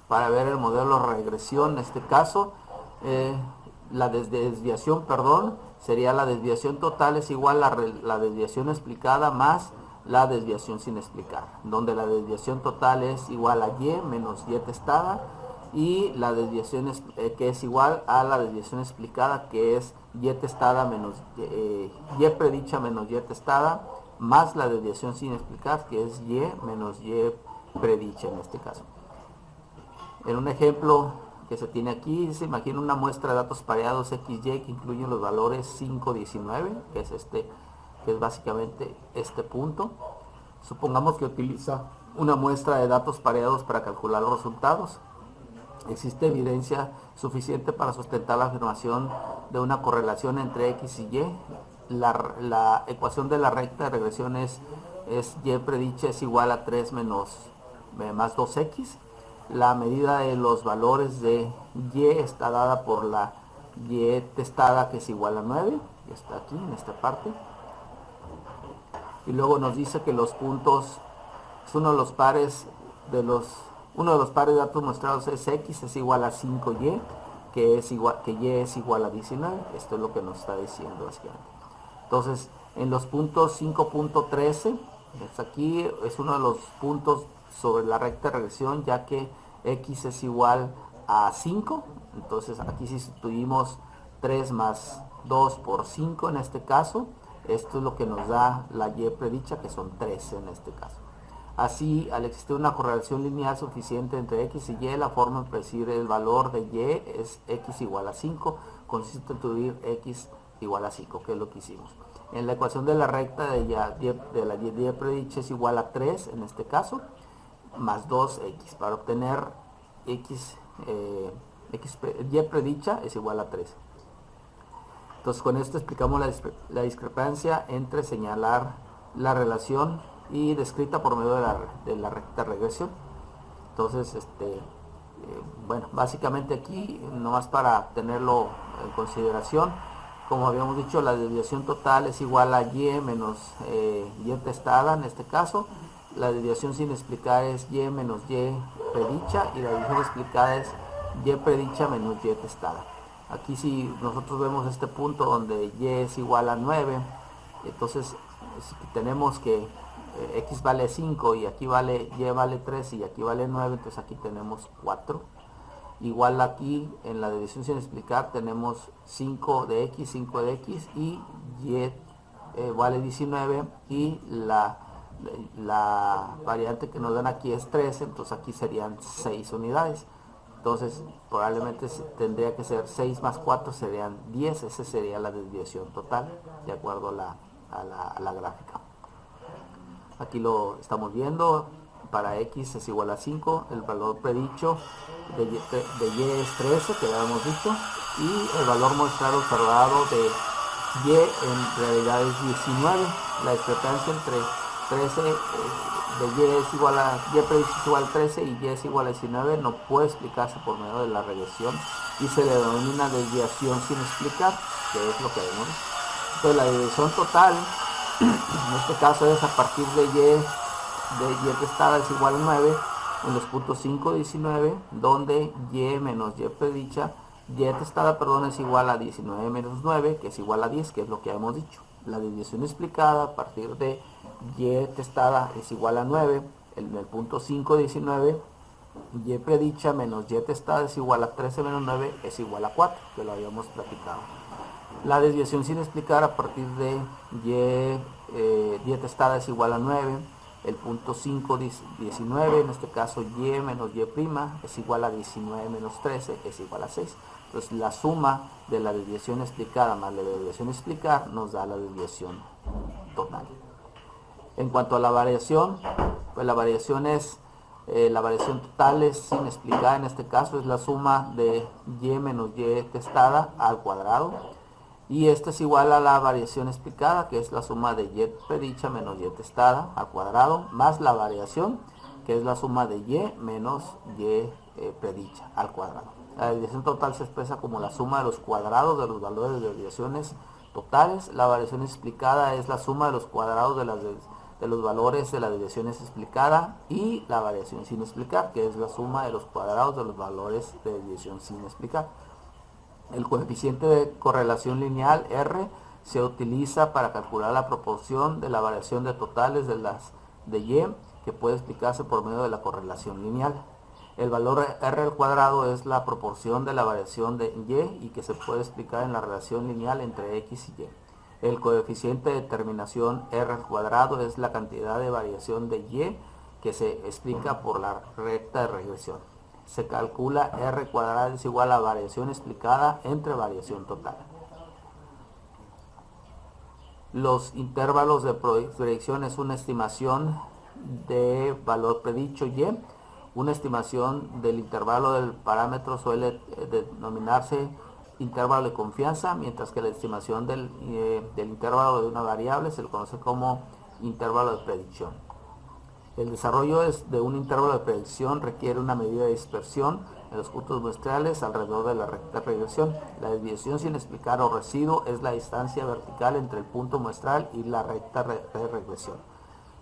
Para ver el modelo de regresión en este caso, la desviación, sería la desviación total es igual a la desviación explicada más la desviación sin explicar, donde la desviación total es igual a Y menos Y testada, y la desviación que es igual a la desviación explicada, que es Y testada menos Y predicha menos Y testada, más la desviación sin explicar, que es Y menos Y predicha en este caso. En un ejemplo que se tiene aquí, se imagina una muestra de datos pareados XY que incluyen los valores 5, 19, que es básicamente este punto. Supongamos que utiliza una muestra de datos pareados para calcular los resultados. Existe evidencia suficiente para sustentar la afirmación de una correlación entre X y Y. La ecuación de la recta de regresión es Y predicha es igual a 3 más 2X. La medida de los valores de Y está dada por la Y testada, que es igual a 9, que está aquí en esta parte. Y luego nos dice que los puntos es uno de los pares de datos mostrados es X es igual a 5Y, que Y es igual a 19. Esto es lo que nos está diciendo básicamente. Entonces, en los puntos 5.13, aquí es uno de los puntos sobre la recta de regresión, ya que X es igual a 5. Entonces aquí sustituimos 3 más 2 por 5 en este caso. Esto es lo que nos da la Y predicha, que son 13 en este caso. Así, al existir una correlación lineal suficiente entre X y Y, la forma de predecir el valor de Y es X igual a 5, consiste en introducir X igual a 5, que es lo que hicimos. En la ecuación de la recta de la Y predicha es igual a 3 en este caso, más 2x para obtener x, y predicha es igual a 13. Entonces con esto explicamos la discrepancia entre señalar la relación y descrita por medio de la recta regresión. Entonces bueno, básicamente aquí nomás para tenerlo en consideración, como habíamos dicho, la desviación total es igual a y menos y testada. En este caso la desviación sin explicar es y menos y predicha, y la desviación explicada es y predicha menos y testada. Aquí si nosotros vemos este punto donde y es igual a 9, entonces si tenemos que x vale 5 y aquí vale y vale 3 y aquí vale 9, entonces aquí tenemos 4. Igual aquí en la desviación sin explicar tenemos 5 de x y vale 19, y la variante que nos dan aquí es 13, entonces aquí serían 6 unidades. Entonces probablemente tendría que ser 6 más 4 serían 10, esa sería la desviación total de acuerdo a la gráfica. Aquí lo estamos viendo, para x es igual a 5, el valor predicho de y es 13, que ya hemos dicho, y el valor muestral observado de y en realidad es 19. La discrepancia entre 13 de y es igual a y predicho es igual a 13 y y es igual a 19 no puede explicarse por medio de la regresión y se le denomina desviación sin explicar, que es lo que vemos. Entonces la desviación total en este caso es a partir de y testada es igual a 9 en los puntos 5 y 19, donde y menos y predicha, y testada, perdón, es igual a 19 menos 9, que es igual a 10, que es lo que hemos dicho. La desviación explicada a partir de y testada es igual a 9 en el punto 5 y 19, y predicha menos y testada es igual a 13 menos 9 es igual a 4, que lo habíamos platicado. La desviación sin explicar a partir de y testada es igual a 9, el punto 5, 19, en este caso y menos y prima es igual a 19 menos 13 es igual a 6. Entonces la suma de la desviación explicada más la desviación explicar nos da la desviación total. En cuanto a la variación, pues la variación es la variación total es sin explicar, en este caso es la suma de y menos y testada al cuadrado, y esta es igual a la variación explicada, que es la suma de y predicha menos y testada al cuadrado, más la variación, que es la suma de y menos y predicha al cuadrado. La desviación total se expresa como la suma de los cuadrados de los valores de desviaciones totales. La variación explicada es la suma de los cuadrados de los valores de las desviaciones explicada, y la variación sin explicar, que es la suma de los cuadrados de los valores de desviación sin explicar. El coeficiente de correlación lineal R se utiliza para calcular la proporción de la variación de totales de y, que puede explicarse por medio de la correlación lineal. El valor R al cuadrado es la proporción de la variación de y que se puede explicar en la relación lineal entre x y y. El coeficiente de determinación R al cuadrado es la cantidad de variación de y que se explica por la recta de regresión. Se calcula R cuadrado es igual a variación explicada entre variación total. Los intervalos de predicción es una estimación de valor predicho y. Una estimación del intervalo del parámetro suele denominarse intervalo de confianza, mientras que la estimación del intervalo de una variable se le conoce como intervalo de predicción. El desarrollo de un intervalo de predicción requiere una medida de dispersión en los puntos muestrales alrededor de la recta de regresión. La desviación sin explicar o residuo es la distancia vertical entre el punto muestral y la recta de regresión.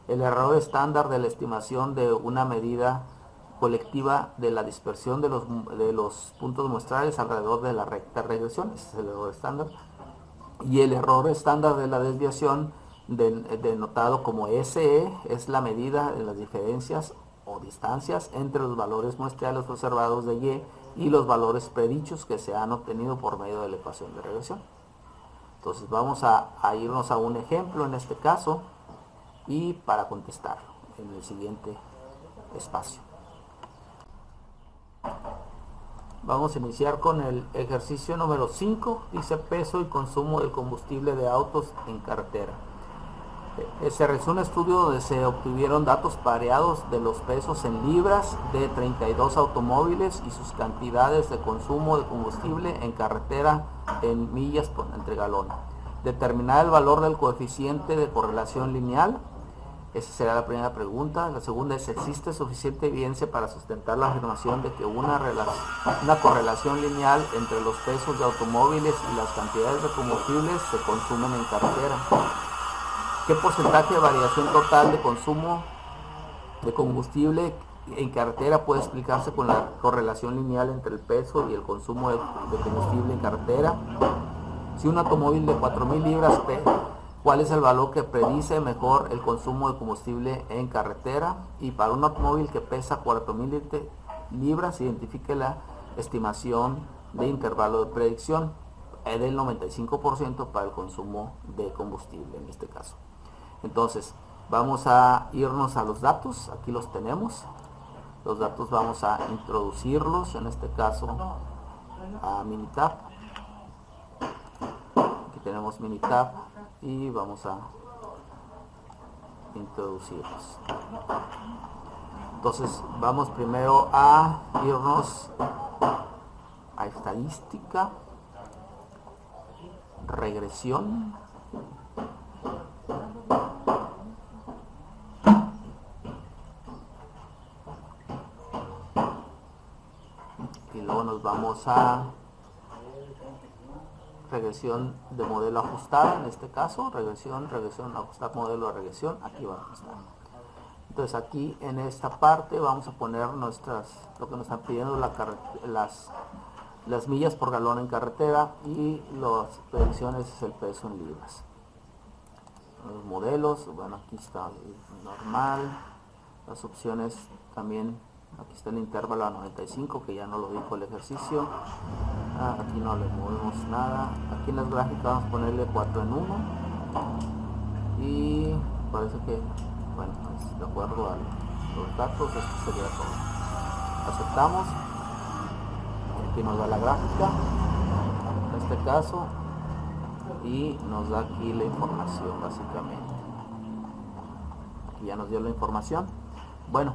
El error estándar de la estimación de una medida colectiva de la dispersión de los puntos muestrales alrededor de la recta de regresión, ese es el error estándar. Y el error estándar de la desviación, denotado como SE, es la medida de las diferencias o distancias entre los valores muestrales observados de y los valores predichos que se han obtenido por medio de la ecuación de regresión. Entonces vamos a irnos a un ejemplo en este caso y para contestar en el siguiente espacio. Vamos a iniciar con el ejercicio número 5, dice peso y consumo del combustible de autos en carretera. Se realizó un estudio donde se obtuvieron datos pareados de los pesos en libras de 32 automóviles y sus cantidades de consumo de combustible en carretera en millas entre galón. Determinar el valor del coeficiente de correlación lineal. Esa será la primera pregunta. La segunda es: ¿existe suficiente evidencia para sustentar la afirmación de que una correlación lineal entre los pesos de automóviles y las cantidades de combustibles se consumen en carretera? ¿Qué porcentaje de variación total de consumo de combustible en carretera puede explicarse con la correlación lineal entre el peso y el consumo de combustible en carretera? Si un automóvil de 4.000 libras ¿cuál es el valor que predice mejor el consumo de combustible en carretera? Y para un automóvil que pesa 4.000 libras, identifique la estimación de intervalo de predicción del 95% para el consumo de combustible en este caso. Entonces, vamos a irnos a los datos. Aquí los tenemos. Los datos vamos a introducirlos, en este caso, a Minitab. Aquí tenemos Minitab y vamos a introducirlos. Entonces vamos primero a irnos a estadística, regresión, y luego nos vamos a regresión de modelo ajustado, en este caso, regresión, ajustar modelo de regresión, aquí va a ajustar. Entonces aquí en esta parte vamos a poner lo que nos están pidiendo, las millas por galón en carretera, y las predicciones es el peso en libras. Los modelos, bueno, aquí está normal, las opciones también, aquí está el intervalo a 95, que ya no lo dijo el ejercicio. Aquí no le movemos nada. Aquí en las gráficas vamos a ponerle 4 en 1 y parece que, bueno, pues de acuerdo a los datos, esto sería todo. Aceptamos. Aquí nos da la gráfica en este caso y nos da aquí la información, básicamente. Aquí ya nos dio la información. Bueno,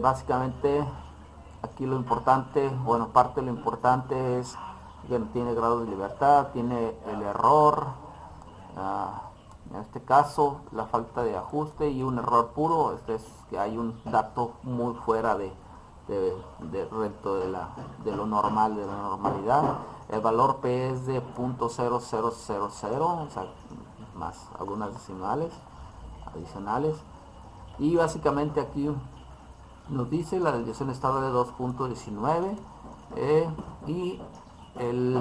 básicamente aquí lo importante, bueno, parte de lo importante es que tiene grado de libertad, tiene el error, en este caso la falta de ajuste y un error puro. Este es que hay un dato muy fuera de lo normal, de la normalidad. El valor P es de 0.0000, o sea, más algunas decimales adicionales, y básicamente aquí nos dice la desviación estable de 2.19 y el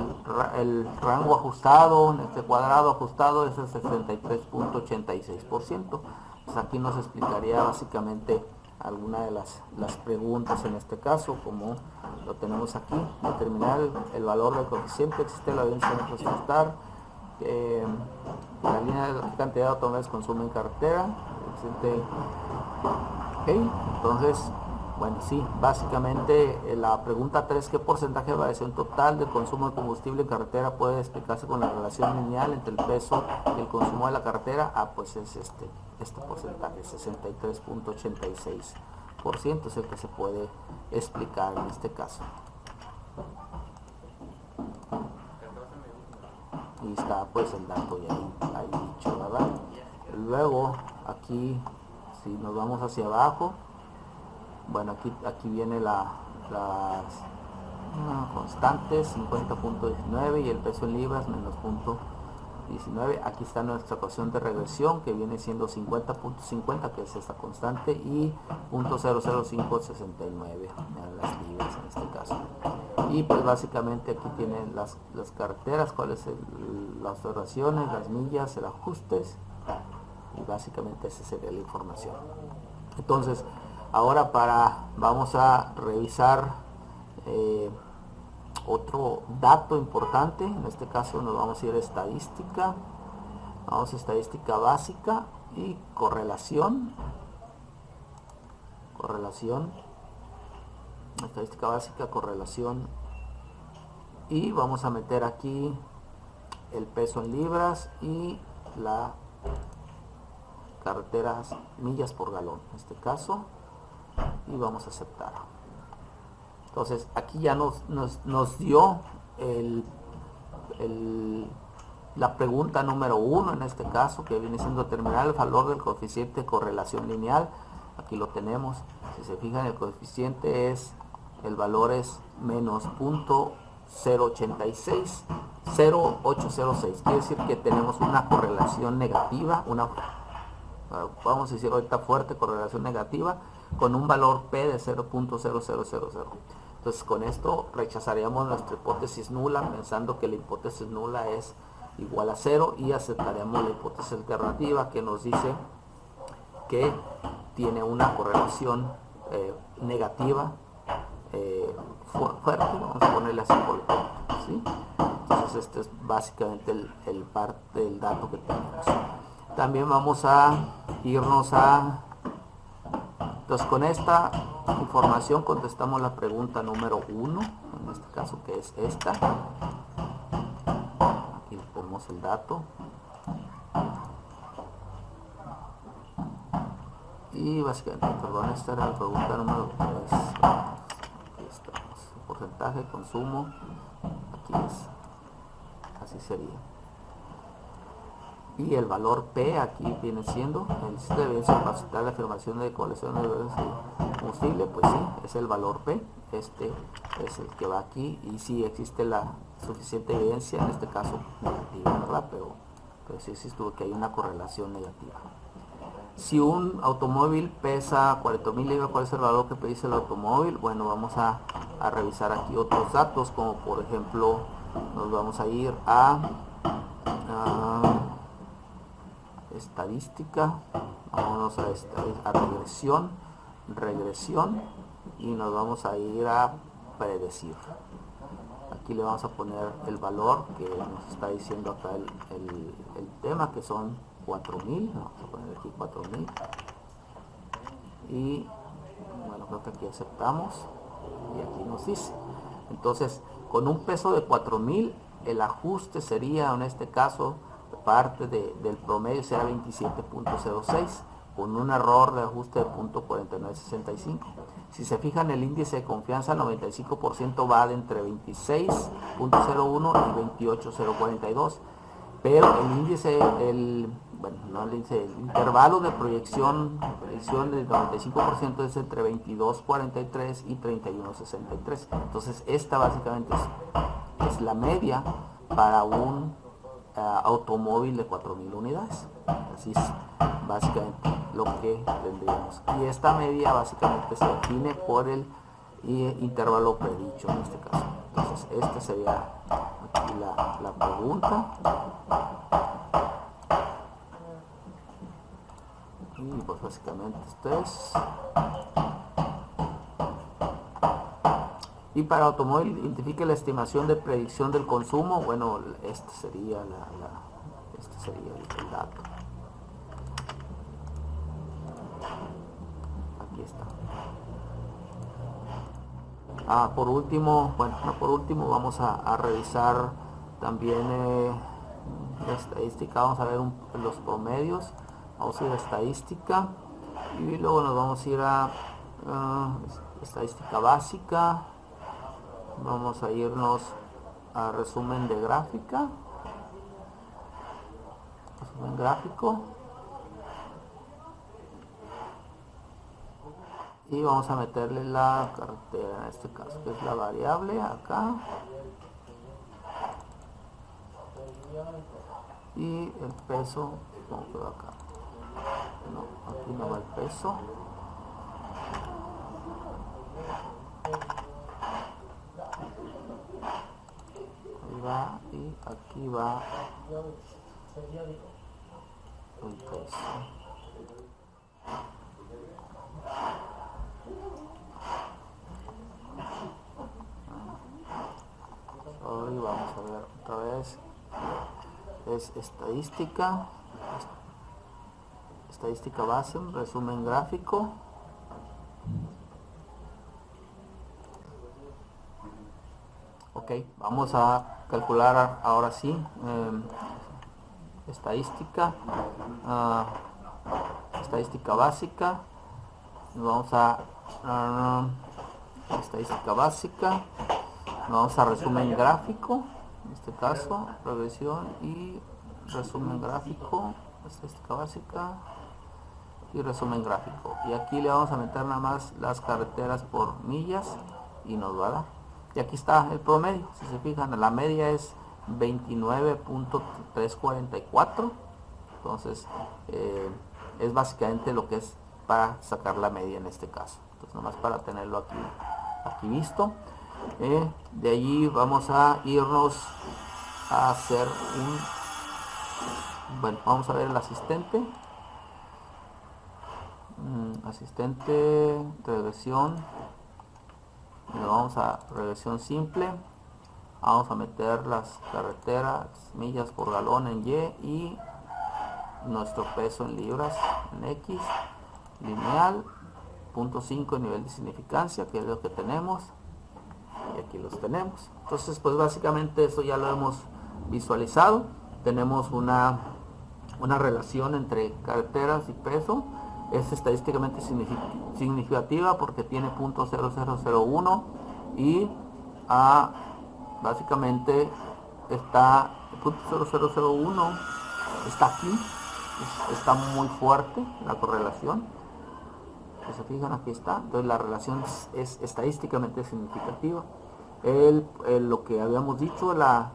rango ajustado, en este cuadrado ajustado, es el 63.86%. Pues aquí nos explicaría básicamente alguna de las preguntas en este caso, como lo tenemos aquí: determinar el valor del coeficiente, existe la evidencia de ajustar, la línea de cantidad de automóviles consume en carretera, ok. Entonces, bueno, sí, básicamente la pregunta 3: ¿qué porcentaje de variación total del consumo de combustible en carretera puede explicarse con la relación lineal entre el peso y el consumo de la carretera? Pues es este porcentaje, 63.86%, es el que se puede explicar en este caso. Y está pues el dato ya ahí dicho, ¿verdad? Luego aquí, si nos vamos hacia abajo, bueno, aquí viene las constantes, 50.19, y el peso en libras menos 0.19. Aquí está nuestra ecuación de regresión, que viene siendo 50.50, que es esta constante, y 0.00569 las libras en este caso. Y pues básicamente aquí tienen las carreteras, cuáles las observaciones, las millas, el ajustes, y básicamente esa sería la información. Entonces, ahora vamos a revisar otro dato importante. En este caso nos vamos a ir a estadística, vamos a estadística básica y correlación, estadística básica, correlación, y vamos a meter aquí el peso en libras y carreteras, millas por galón en este caso, y vamos a aceptar. Entonces aquí ya nos dio la pregunta número 1 en este caso, que viene siendo determinar el valor del coeficiente de correlación lineal. Aquí lo tenemos. Si se fijan, el coeficiente el valor es menos 0.086, 0.806. Quiere decir que tenemos una correlación negativa, vamos a decir ahorita fuerte correlación negativa, con un valor P de 0.0000. Entonces con esto rechazaríamos nuestra hipótesis nula, pensando que la hipótesis nula es igual a 0, y aceptaríamos la hipótesis alternativa, que nos dice que tiene una correlación negativa fuerte. Vamos a ponerle así por ¿sí? Entonces este es básicamente el parte del dato que tenemos. También vamos a irnos entonces con esta información contestamos la pregunta número 1, en este caso, que es esta. Aquí ponemos el dato. Y básicamente, perdón, esta era la pregunta número 3. Aquí estamos. El porcentaje de consumo. Aquí es. Así sería. Y el valor P aquí viene siendo el índice de evidencia para aceptar la afirmación de colección de combustible. Pues sí, es el valor P. Este es el que va aquí. Y si existe la suficiente evidencia, en este caso negativa, ¿verdad? Pero sí existe que hay una correlación negativa. Si un automóvil pesa 40,000 libras, ¿cuál es el valor que pesa el automóvil? Bueno, vamos a revisar aquí otros datos, como por ejemplo, nos vamos a ir a estadística, vámonos a regresión, y nos vamos a ir a predecir. Aquí le vamos a poner el valor que nos está diciendo acá el tema, que son 4,000. Vamos a poner aquí 4,000, y bueno, creo que aquí aceptamos, y aquí nos dice. Entonces, con un peso de 4,000, el ajuste sería, en este caso, parte del promedio será 27.06, con un error de ajuste de 0.4965. Si se fijan, el índice de confianza 95% va de entre 26.01 y 28.042, pero el índice, el intervalo de proyección del 95% es entre 22.43 y 31.63. Entonces esta básicamente es la media para un automóvil de 4,000 unidades. Así es básicamente lo que tendríamos, y esta media básicamente se define por el intervalo predicho en este caso. Entonces esta sería aquí la pregunta, y pues básicamente esto es. Y para automóvil, identifique la estimación de predicción del consumo. Bueno, este sería el dato. Aquí está. Por último, vamos a revisar también la estadística. Vamos a ver los promedios. Vamos a ir a estadística, y luego nos vamos a ir a estadística básica. Vamos a irnos a resumen de gráfica, resumen gráfico, y vamos a meterle la carretera, en este caso, que es la variable acá, y el peso, ¿cómo quedó acá? No, aquí no va el peso. Ahí va, y aquí va el peso. Hoy vamos a ver otra vez. Es estadística base, resumen gráfico. Ok, vamos a calcular ahora sí estadística. estadística básica, nos vamos a estadística básica, nos vamos a resumen gráfico, en este caso regresión y resumen gráfico, estadística básica y resumen gráfico, y aquí le vamos a meter nada más las carreteras por millas y nos va a dar, y aquí está el promedio. Si se fijan, la media es 29.344, entonces es básicamente lo que es para sacar la media en este caso. Entonces nomás para tenerlo aquí visto. De allí vamos a irnos a hacer bueno, vamos a ver el asistente. Asistente, regresión. Le vamos a regresión simple. Vamos a meter las carreteras, millas por galón en Y y nuestro peso en libras en X. Lineal, 0.5 nivel de significancia, que es lo que tenemos, y aquí los tenemos. Entonces pues básicamente eso ya lo hemos visualizado. Tenemos una relación entre carreteras y peso. Es estadísticamente significativa porque tiene 0.0001 y básicamente está 0.0001 está aquí, está muy fuerte la correlación. Si se fijan, aquí está. Entonces la relación es estadísticamente significativa. Lo que habíamos dicho, la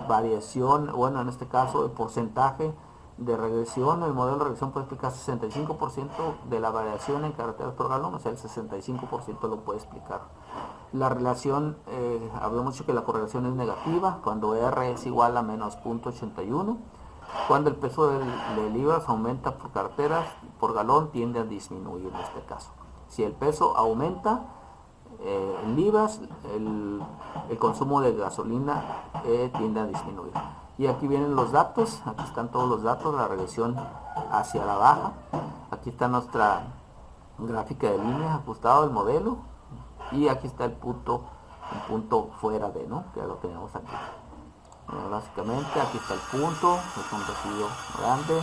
variación, bueno, en este caso el porcentaje de regresión, el modelo de regresión puede explicar 65% de la variación en carreteras por galón, o sea, el 65% lo puede explicar. La relación, habíamos dicho que la correlación es negativa cuando R es igual a menos 0.81. Cuando el peso de libras aumenta por carreteras por galón, tiende a disminuir en este caso. Si el peso aumenta en libras, el consumo de gasolina tiende a disminuir. Y aquí vienen los datos, aquí están todos los datos, la regresión hacia la baja. Aquí está nuestra gráfica de líneas ajustado del modelo, y aquí está el punto fuera de, ¿no? Que ya lo tenemos aquí. Bueno, básicamente aquí está el punto, es un residuo grande,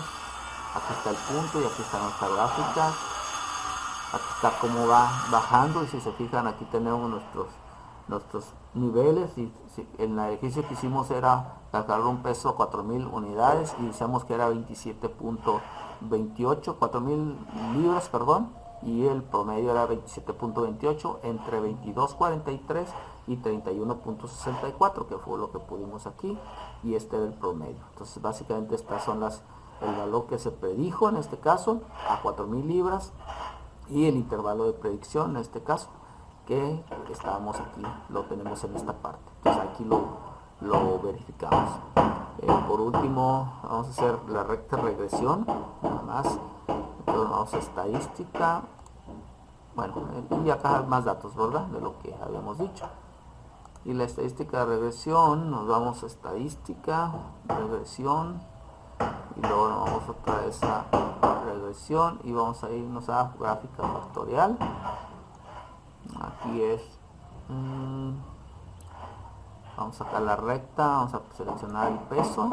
aquí está el punto y aquí está nuestra gráfica. Aquí está cómo va bajando, y si se fijan, aquí tenemos nuestros niveles. Y en el ejercicio que hicimos era calcular un peso a 4000 unidades y decíamos que era 27.28, 4000 libras, perdón, y el promedio era 27.28 entre 22.43 y 31.64, que fue lo que pudimos aquí, y este era el promedio. Entonces básicamente estas son el valor que se predijo en este caso a 4000 libras y el intervalo de predicción en este caso que estábamos aquí, lo tenemos en esta parte. Entonces aquí lo verificamos. Por último vamos a hacer la recta regresión, nada más. Entonces vamos a estadística, bueno, y acá más datos, ¿verdad? De lo que habíamos dicho. Y la estadística de regresión, nos vamos a estadística, regresión, y luego nos vamos otra vez a regresión y vamos a irnos a gráfica factorial. Aquí es, vamos a sacar la recta, vamos a seleccionar el peso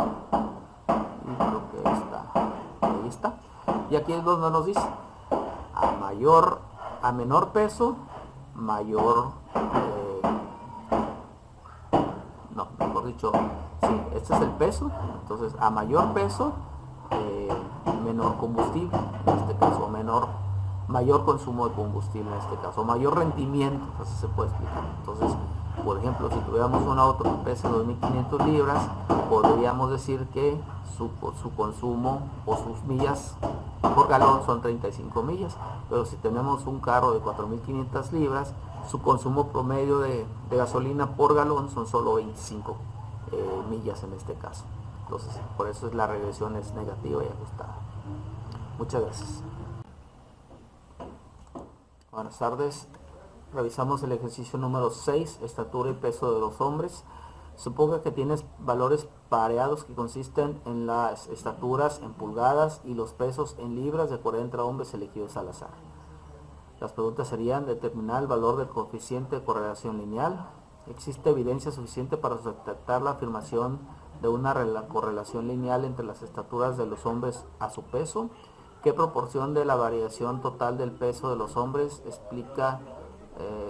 y creo que está, ahí está. Y aquí es donde nos dice a menor peso, mayor, no, mejor dicho, sí, este es el peso. Entonces a mayor peso, menor combustible, en este caso mayor consumo de combustible, en este caso mayor rendimiento, así se puede explicar. Entonces, por ejemplo, si tuviéramos un auto que pesa 2500 libras, podríamos decir que su consumo o sus millas por galón son 35 millas, pero si tenemos un carro de 4500 libras, su consumo promedio de gasolina por galón son solo 25 millas en este caso. Entonces, por eso la regresión es negativa y ajustada. Muchas gracias. Buenas tardes. Revisamos el ejercicio número 6, estatura y peso de los hombres. Suponga que tienes valores pareados que consisten en las estaturas en pulgadas y los pesos en libras de 40 hombres elegidos al azar. Las preguntas serían: determinar el valor del coeficiente de correlación lineal. ¿Existe evidencia suficiente para sustentar la afirmación de una correlación lineal entre las estaturas de los hombres a su peso? ¿Qué proporción de la variación total del peso de los hombres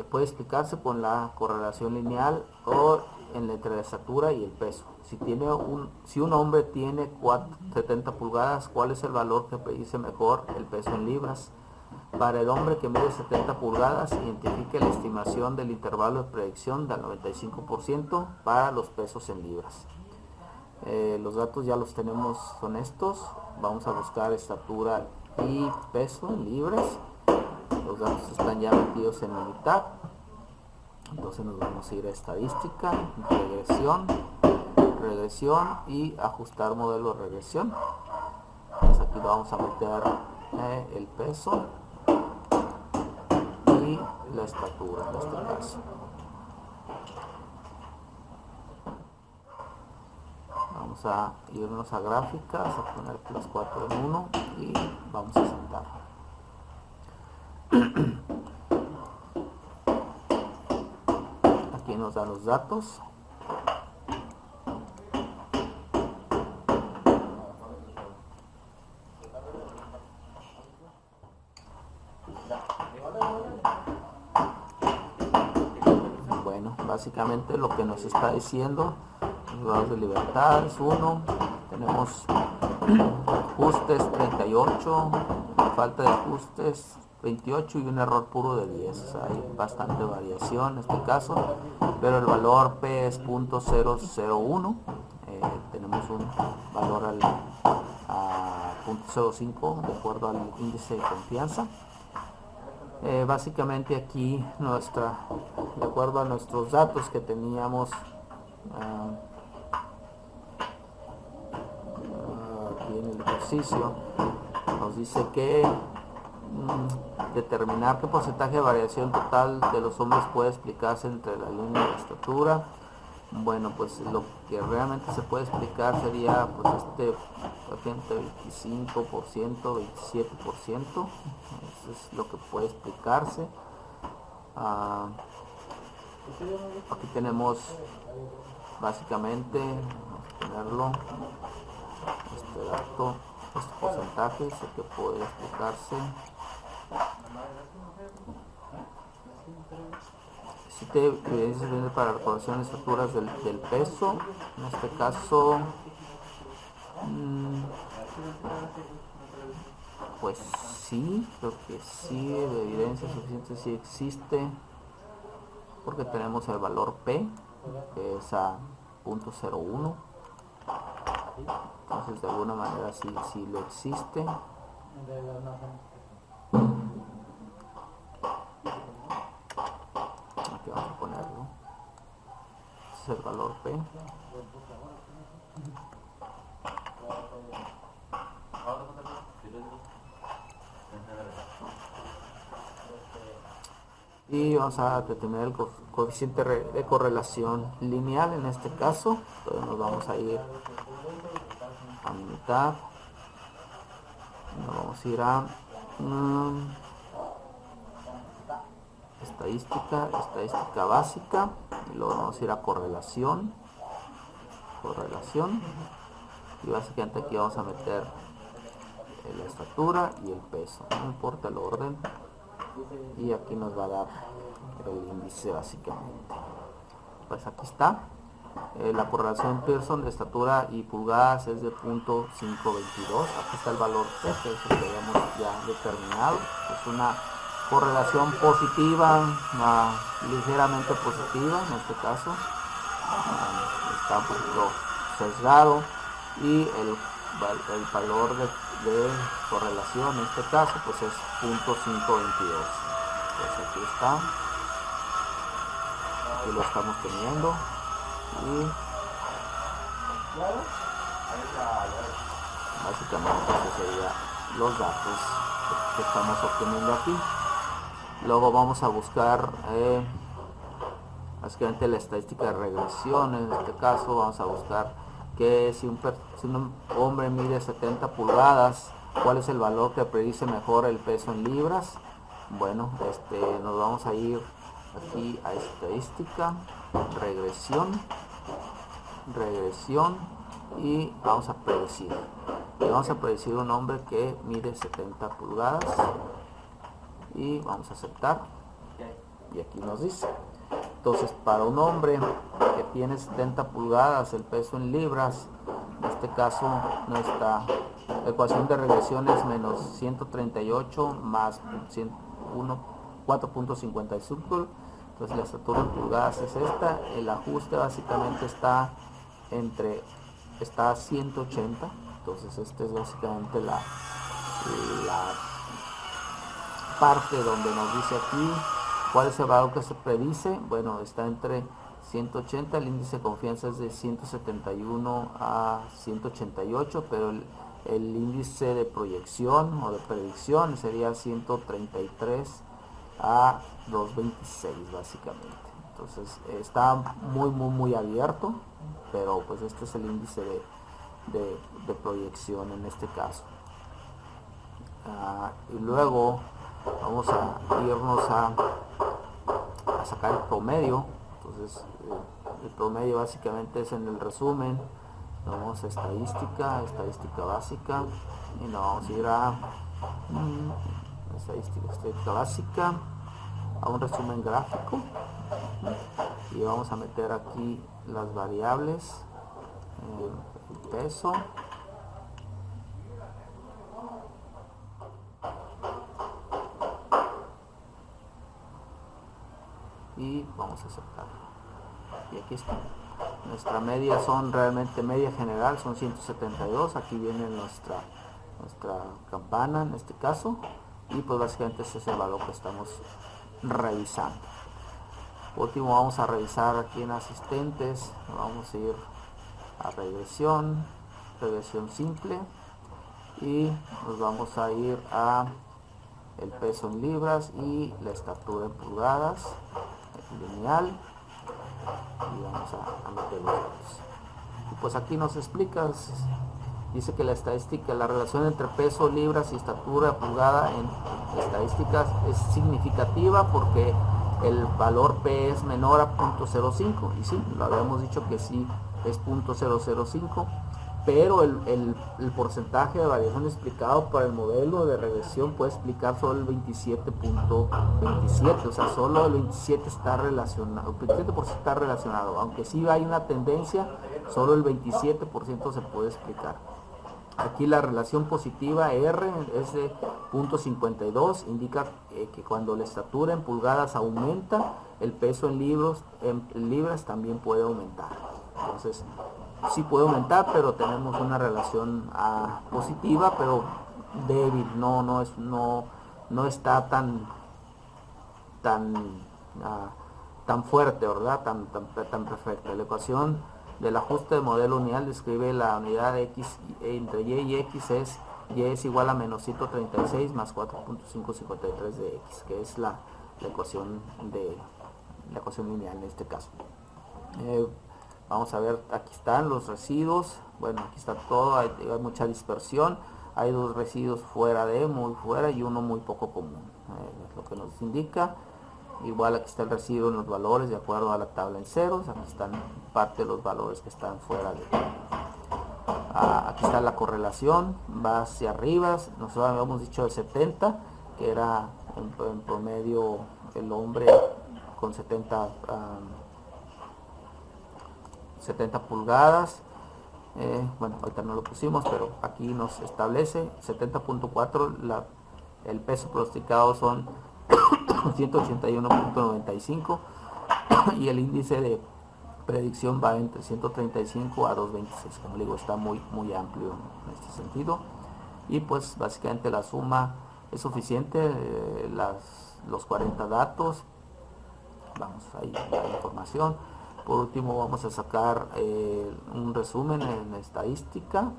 puede explicarse con la correlación lineal o entre la estatura y el peso? Si un hombre tiene 70 pulgadas, ¿cuál es el valor que predice mejor el peso en libras? Para el hombre que mide 70 pulgadas, identifique la estimación del intervalo de predicción del 95% para los pesos en libras. Los datos ya los tenemos, son estos. Vamos a buscar estatura y peso en libras. Los datos están ya metidos en unidad. Entonces nos vamos a ir a estadística, regresión y ajustar modelo de regresión. Entonces aquí vamos a meter el peso y la estatura en este caso. Vamos a irnos a gráficas, a poner +4 en 1 y vamos a sentar. Aquí nos dan los datos. Bueno, básicamente lo que nos está diciendo, los grados de libertad es 1, tenemos ajustes 38, falta de ajustes 28 y un error puro de 10. O sea, hay bastante variación en este caso, pero el valor P es .001. Tenemos un valor a .05 de acuerdo al índice de confianza. Básicamente aquí de acuerdo a nuestros datos que teníamos aquí en el ejercicio, nos dice que determinar qué porcentaje de variación total de los hombres puede explicarse entre la línea de la estatura. Bueno, pues lo que realmente se puede explicar sería pues este coeficiente 25%, 27%. Eso es lo que puede explicarse. Aquí tenemos básicamente, vamos a ponerlo, este dato, este porcentaje es el que puede explicarse. Existe evidencia suficiente para la corrección de estructuras del peso. En este caso, pues sí, creo que sí, de evidencia suficiente sí existe, porque tenemos el valor P, que es a .01. Entonces de alguna manera sí lo existe. Aquí vamos a ponerlo. Este es el valor P. Y vamos a determinar el coeficiente de correlación lineal en este caso. Entonces nos vamos a ir a mitad. Nos vamos a ir a estadística básica, y luego vamos a ir a correlación, y básicamente aquí vamos a meter la estatura y el peso, no importa el orden, y aquí nos va a dar el índice básicamente. Pues aquí está. La correlación Pearson de estatura y pulgadas es de .522. Aquí está el valor P, que es el que habíamos ya determinado. Es una correlación positiva, ligeramente positiva en este caso. Está un poquito sesgado, y el valor de correlación en este caso pues es .522. Pues aquí está, aquí lo estamos teniendo, y básicamente esos serían los datos que estamos obteniendo aquí. Luego vamos a buscar básicamente la estadística de regresión. En este caso vamos a buscar que si un hombre mide 70 pulgadas, ¿cuál es el valor que predice mejor el peso en libras? Bueno, nos vamos a ir aquí a estadística, regresión, y vamos a predecir. Le vamos a predecir un hombre que mide 70 pulgadas y vamos a aceptar, y aquí nos dice. Entonces, para un hombre que tiene 70 pulgadas, el peso en libras, en este caso nuestra ecuación de regresión es menos 138 más 4.55. Entonces la estatura en pulgadas es esta. El ajuste básicamente está a 180. Entonces este es básicamente la parte donde nos dice aquí cuál es el valor que se predice. Bueno, está entre 180, el índice de confianza es de 171 a 188, pero el índice de proyección o de predicción sería 133 a 226 básicamente. Entonces está muy abierto, pero pues este es el índice de proyección en este caso. Y luego vamos a irnos a sacar el promedio. Entonces el promedio básicamente es en el resumen. Vamos a estadística básica y nos vamos a ir a estadística básica, a un resumen gráfico, y vamos a meter aquí las variables, el peso, y vamos a aceptar. Y aquí está. Nuestra media son realmente media general, son 172. Aquí viene nuestra campana en este caso. Y pues básicamente ese es el valor que estamos revisando. Por último vamos a revisar aquí en asistentes. Vamos a ir a regresión simple. Y nos vamos a ir a el peso en libras y la estatura en pulgadas, lineal, y vamos a meter los datos. Y pues aquí nos explica, dice que la estadística, la relación entre peso, libras y estatura pulgada en estadísticas es significativa porque el valor P es menor a 0.05, y sí, lo habíamos dicho que sí es 0.005, pero el porcentaje de variación explicado para el modelo de regresión puede explicar solo el 27.27, o sea, solo el 27% está relacionado, aunque sí hay una tendencia, solo el 27% se puede explicar. Aquí la relación positiva R es de 0.52, indica que cuando la estatura en pulgadas aumenta, el peso en libras también puede aumentar. Entonces, sí puede aumentar, pero tenemos una relación positiva, pero débil, no está tan fuerte, ¿verdad? Tan perfecta. La ecuación del ajuste de modelo unidad describe la unidad de X entre Y y X Y es igual a menos 136 más 4.553 de X, que es la ecuación lineal en este caso. Vamos a ver, aquí están los residuos. Bueno, aquí está todo, hay mucha dispersión. Hay dos residuos muy fuera y uno muy poco común. Es lo que nos indica. Igual aquí está el residuo en los valores de acuerdo a la tabla en ceros. Aquí están parte de los valores que están fuera de... aquí está la correlación, va hacia arriba. Nosotros habíamos dicho de 70, que era en promedio el hombre con 70 pulgadas. Bueno, ahorita no lo pusimos, pero aquí nos establece 70.4. El peso pronosticado son 181.95 y el índice de predicción va entre 135 a 226. Como digo, está muy amplio en este sentido. Y pues básicamente la suma es suficiente, los 40 datos. Vamos ahí la información. Por último vamos a sacar un resumen en estadística,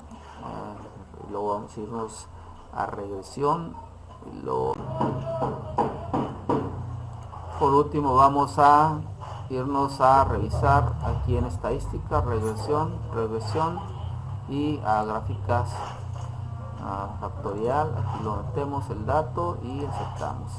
luego vamos a irnos a regresión, y luego por último vamos a irnos a revisar aquí en estadística, regresión y a gráficas factorial. Aquí lo metemos el dato y aceptamos.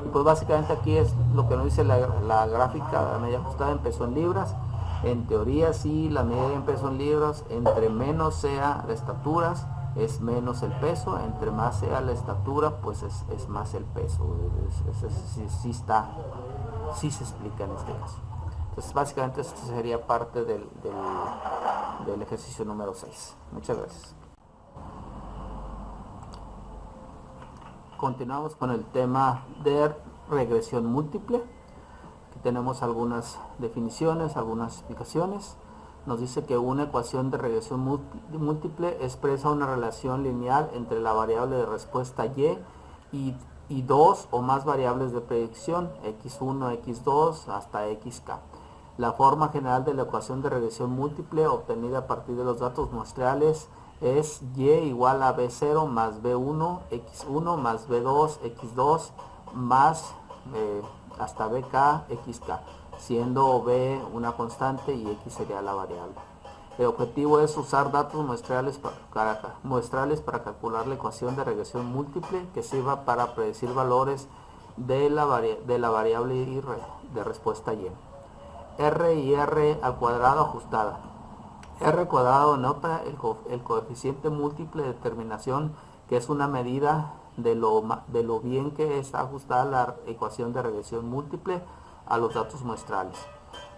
Y pues básicamente aquí es lo que nos dice la gráfica, la media ajustada en peso en libras. En teoría sí, la media en peso en libras, entre menos sea de estaturas, es menos el peso, entre más sea la estatura, pues es más el peso. Sí se explica en este caso. Entonces básicamente esto sería parte del ejercicio número 6. Muchas gracias. Continuamos con el tema de regresión múltiple. Aquí tenemos algunas definiciones, algunas explicaciones. Nos dice que una ecuación de regresión múltiple expresa una relación lineal entre la variable de respuesta y dos o más variables de predicción, x1, x2 hasta xk. La forma general de la ecuación de regresión múltiple obtenida a partir de los datos muestrales es y igual a b0 más b1, x1 más b2, x2 más hasta bk, xk, siendo b una constante y x sería la variable. El objetivo es usar datos muestrales para calcular la ecuación de regresión múltiple que sirva para predecir valores de la variable de respuesta y. R y R al cuadrado ajustada. R al cuadrado denota el coeficiente múltiple de determinación, que es una medida de lo bien que está ajustada la ecuación de regresión múltiple a los datos muestrales.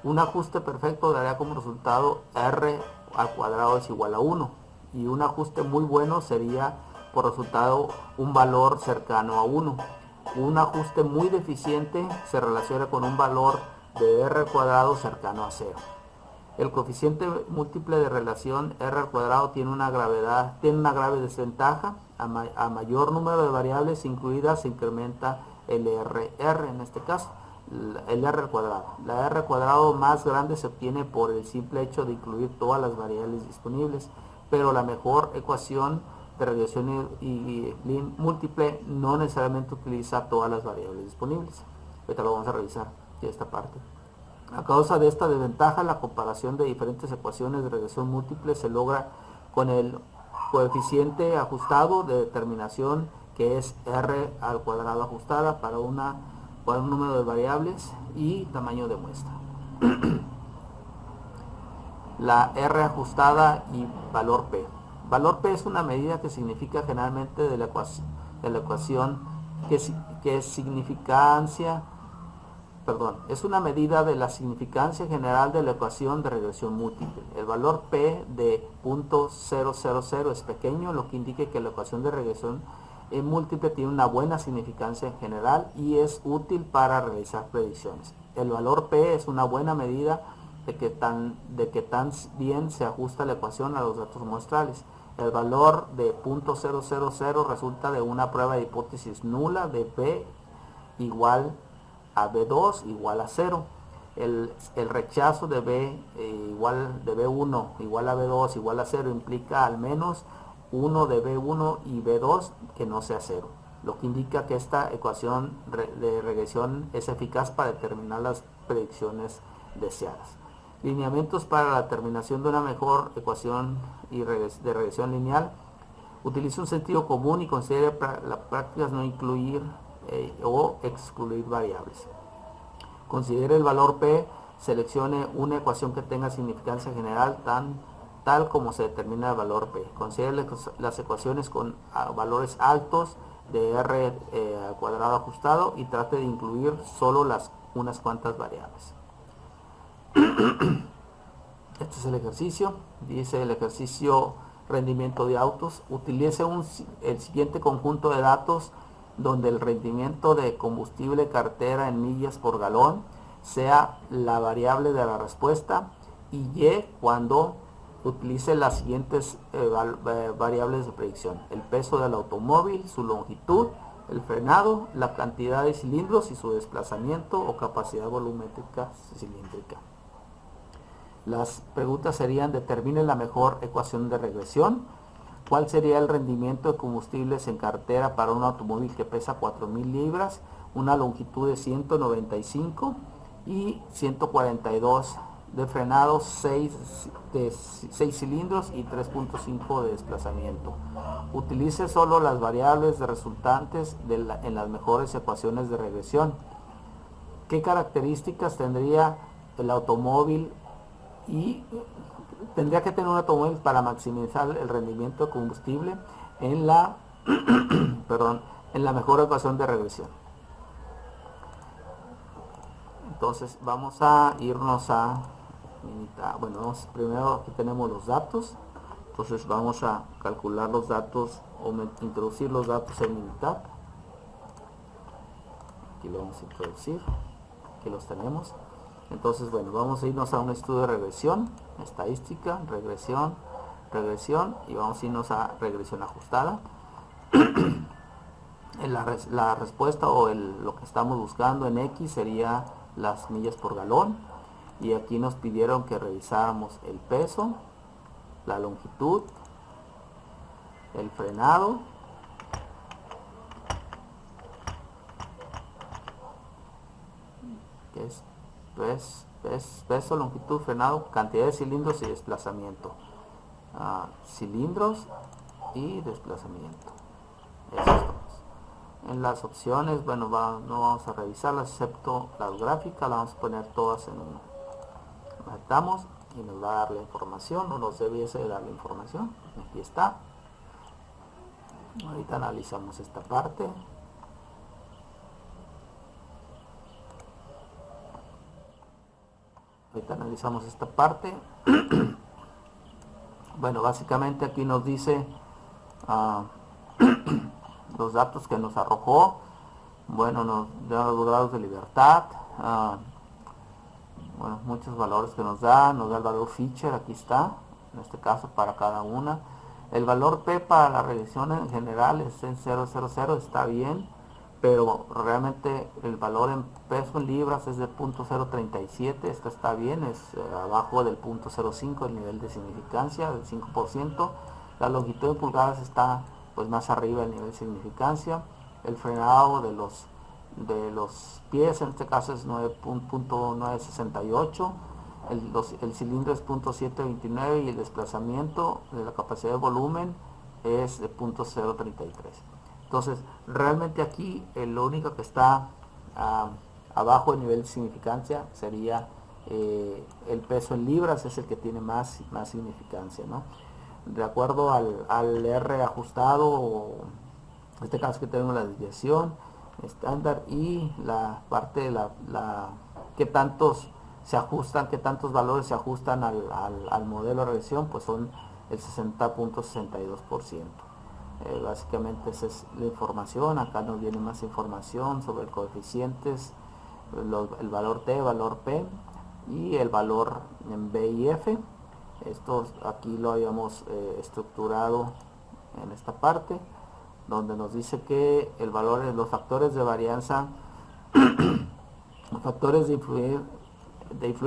Un ajuste perfecto daría como resultado R al cuadrado es igual a 1, y un ajuste muy bueno sería por resultado un valor cercano a 1. Un ajuste muy deficiente se relaciona con un valor de R al cuadrado cercano a 0. El coeficiente múltiple de relación R al cuadrado tiene una grave desventaja. A mayor número de variables incluidas se incrementa el R en este caso, el R al cuadrado. La R al cuadrado más grande se obtiene por el simple hecho de incluir todas las variables disponibles, pero la mejor ecuación de regresión múltiple no necesariamente utiliza todas las variables disponibles. Ahorita lo vamos a revisar esta parte. A causa de esta desventaja, la comparación de diferentes ecuaciones de regresión múltiple se logra con el coeficiente ajustado de determinación, que es R al cuadrado ajustada para un número de variables y tamaño de muestra. La R ajustada y valor P. Valor P es una medida que significa generalmente de la ecuación que es significancia. Es una medida de la significancia general de la ecuación de regresión múltiple. El valor P de .000 es pequeño, lo que indica que la ecuación de regresión múltiple tiene una buena significancia en general y es útil para realizar predicciones. El valor P es una buena medida de que tan bien se ajusta la ecuación a los datos muestrales. El valor de .000 resulta de una prueba de hipótesis nula de P igual a B2 igual a 0. El rechazo de B1 igual a B2 igual a 0 implica al menos 1 de B1 y B2 que no sea 0, lo que indica que esta ecuación de regresión es eficaz para determinar las predicciones deseadas. Lineamientos para la determinación de una mejor ecuación de regresión lineal. Utilice un sentido común y considere las prácticas no incluir o excluir variables. Considere el valor P, seleccione una ecuación que tenga significancia general tal como se determina el valor P. Considere las ecuaciones con valores altos de R al cuadrado ajustado y trate de incluir solo unas cuantas variables. Este es el ejercicio. Dice el ejercicio rendimiento de autos. Utilice el siguiente conjunto de datos donde el rendimiento de combustible cartera en millas por galón sea la variable de la respuesta y Y cuando utilice las siguientes variables de predicción: el peso del automóvil, su longitud, el frenado, la cantidad de cilindros y su desplazamiento o capacidad volumétrica cilíndrica. Las preguntas serían: determine la mejor ecuación de regresión. ¿Cuál sería el rendimiento de combustibles en cartera para un automóvil que pesa 4.000 libras, una longitud de 195 y 142 de frenado, 6 cilindros y 3.5 de desplazamiento? Utilice solo las variables de resultantes en las mejores ecuaciones de regresión. ¿Qué características tendría el automóvil y tendría que tener un automóvil para maximizar el rendimiento de combustible en la perdón, en la mejor ecuación de regresión. Entonces vamos a irnos a Minitab. Bueno, primero aquí tenemos los datos. Entonces vamos a calcular los datos o introducir los datos en Minitab. Aquí lo vamos a introducir. Aquí los tenemos. Entonces, bueno, vamos a irnos a un estudio de regresión, estadística, regresión, y vamos a irnos a regresión ajustada. La respuesta o lo que estamos buscando en X sería las millas por galón, y aquí nos pidieron que revisáramos el peso, la longitud, el frenado, que es peso, longitud, frenado, cantidad de cilindros y desplazamiento. Cilindros y desplazamiento. Eso es todo. En las opciones, bueno, no vamos a revisarlas excepto las gráficas, las vamos a poner todas en uno. Marcamos y nos va a dar la información, o nos debiese dar la información. Aquí está. Ahorita analizamos esta parte. Ahorita analizamos esta parte. Bueno, básicamente aquí nos dice los datos que nos arrojó. Bueno, nos da los grados de libertad, bueno, muchos valores que nos da el valor Fisher, aquí está, en este caso para cada una. El valor P para la regresión en general es en 000, está bien, pero realmente el valor en peso en libras es de 0.037, esto está bien, es abajo del 0.05 el nivel de significancia, del 5%. La longitud en pulgadas está pues más arriba del nivel de significancia. El frenado de los pies en este caso es 9.968, el cilindro es 0.729 y el desplazamiento de la capacidad de volumen es de 0.033. Entonces realmente aquí lo único que está abajo del nivel de significancia sería el peso en libras, es el que tiene más significancia, ¿no? De acuerdo al R ajustado, o en este caso que tenemos la desviación estándar y la parte de qué tantos valores se ajustan al modelo de regresión, pues son el 60.62%. Básicamente esa es la información. Acá nos viene más información sobre coeficientes, el valor T, valor P y el valor en B y F. Esto aquí lo habíamos estructurado en esta parte, donde nos dice que los factores de varianza, los factores de influir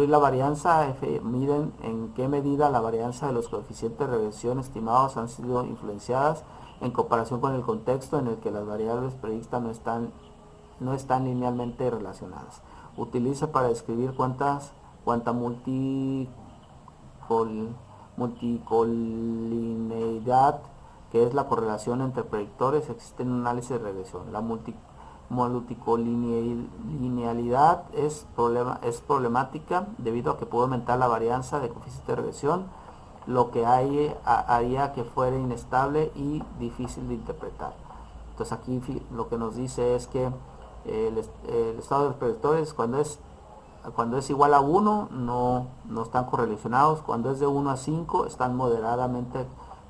la varianza F miden en qué medida la varianza de los coeficientes de regresión estimados han sido influenciadas en comparación con el contexto en el que las variables previstas no están linealmente relacionadas. Utiliza para describir cuánta multicolineidad, que es la correlación entre predictores, existe en un análisis de regresión. La multicolinealidad es problemática debido a que puede aumentar la varianza de coeficiente de regresión, lo que haría que fuera inestable y difícil de interpretar. Entonces aquí lo que nos dice es que el estado de los predictores cuando es igual a 1 no están correlacionados, cuando es de 1 a 5 están moderadamente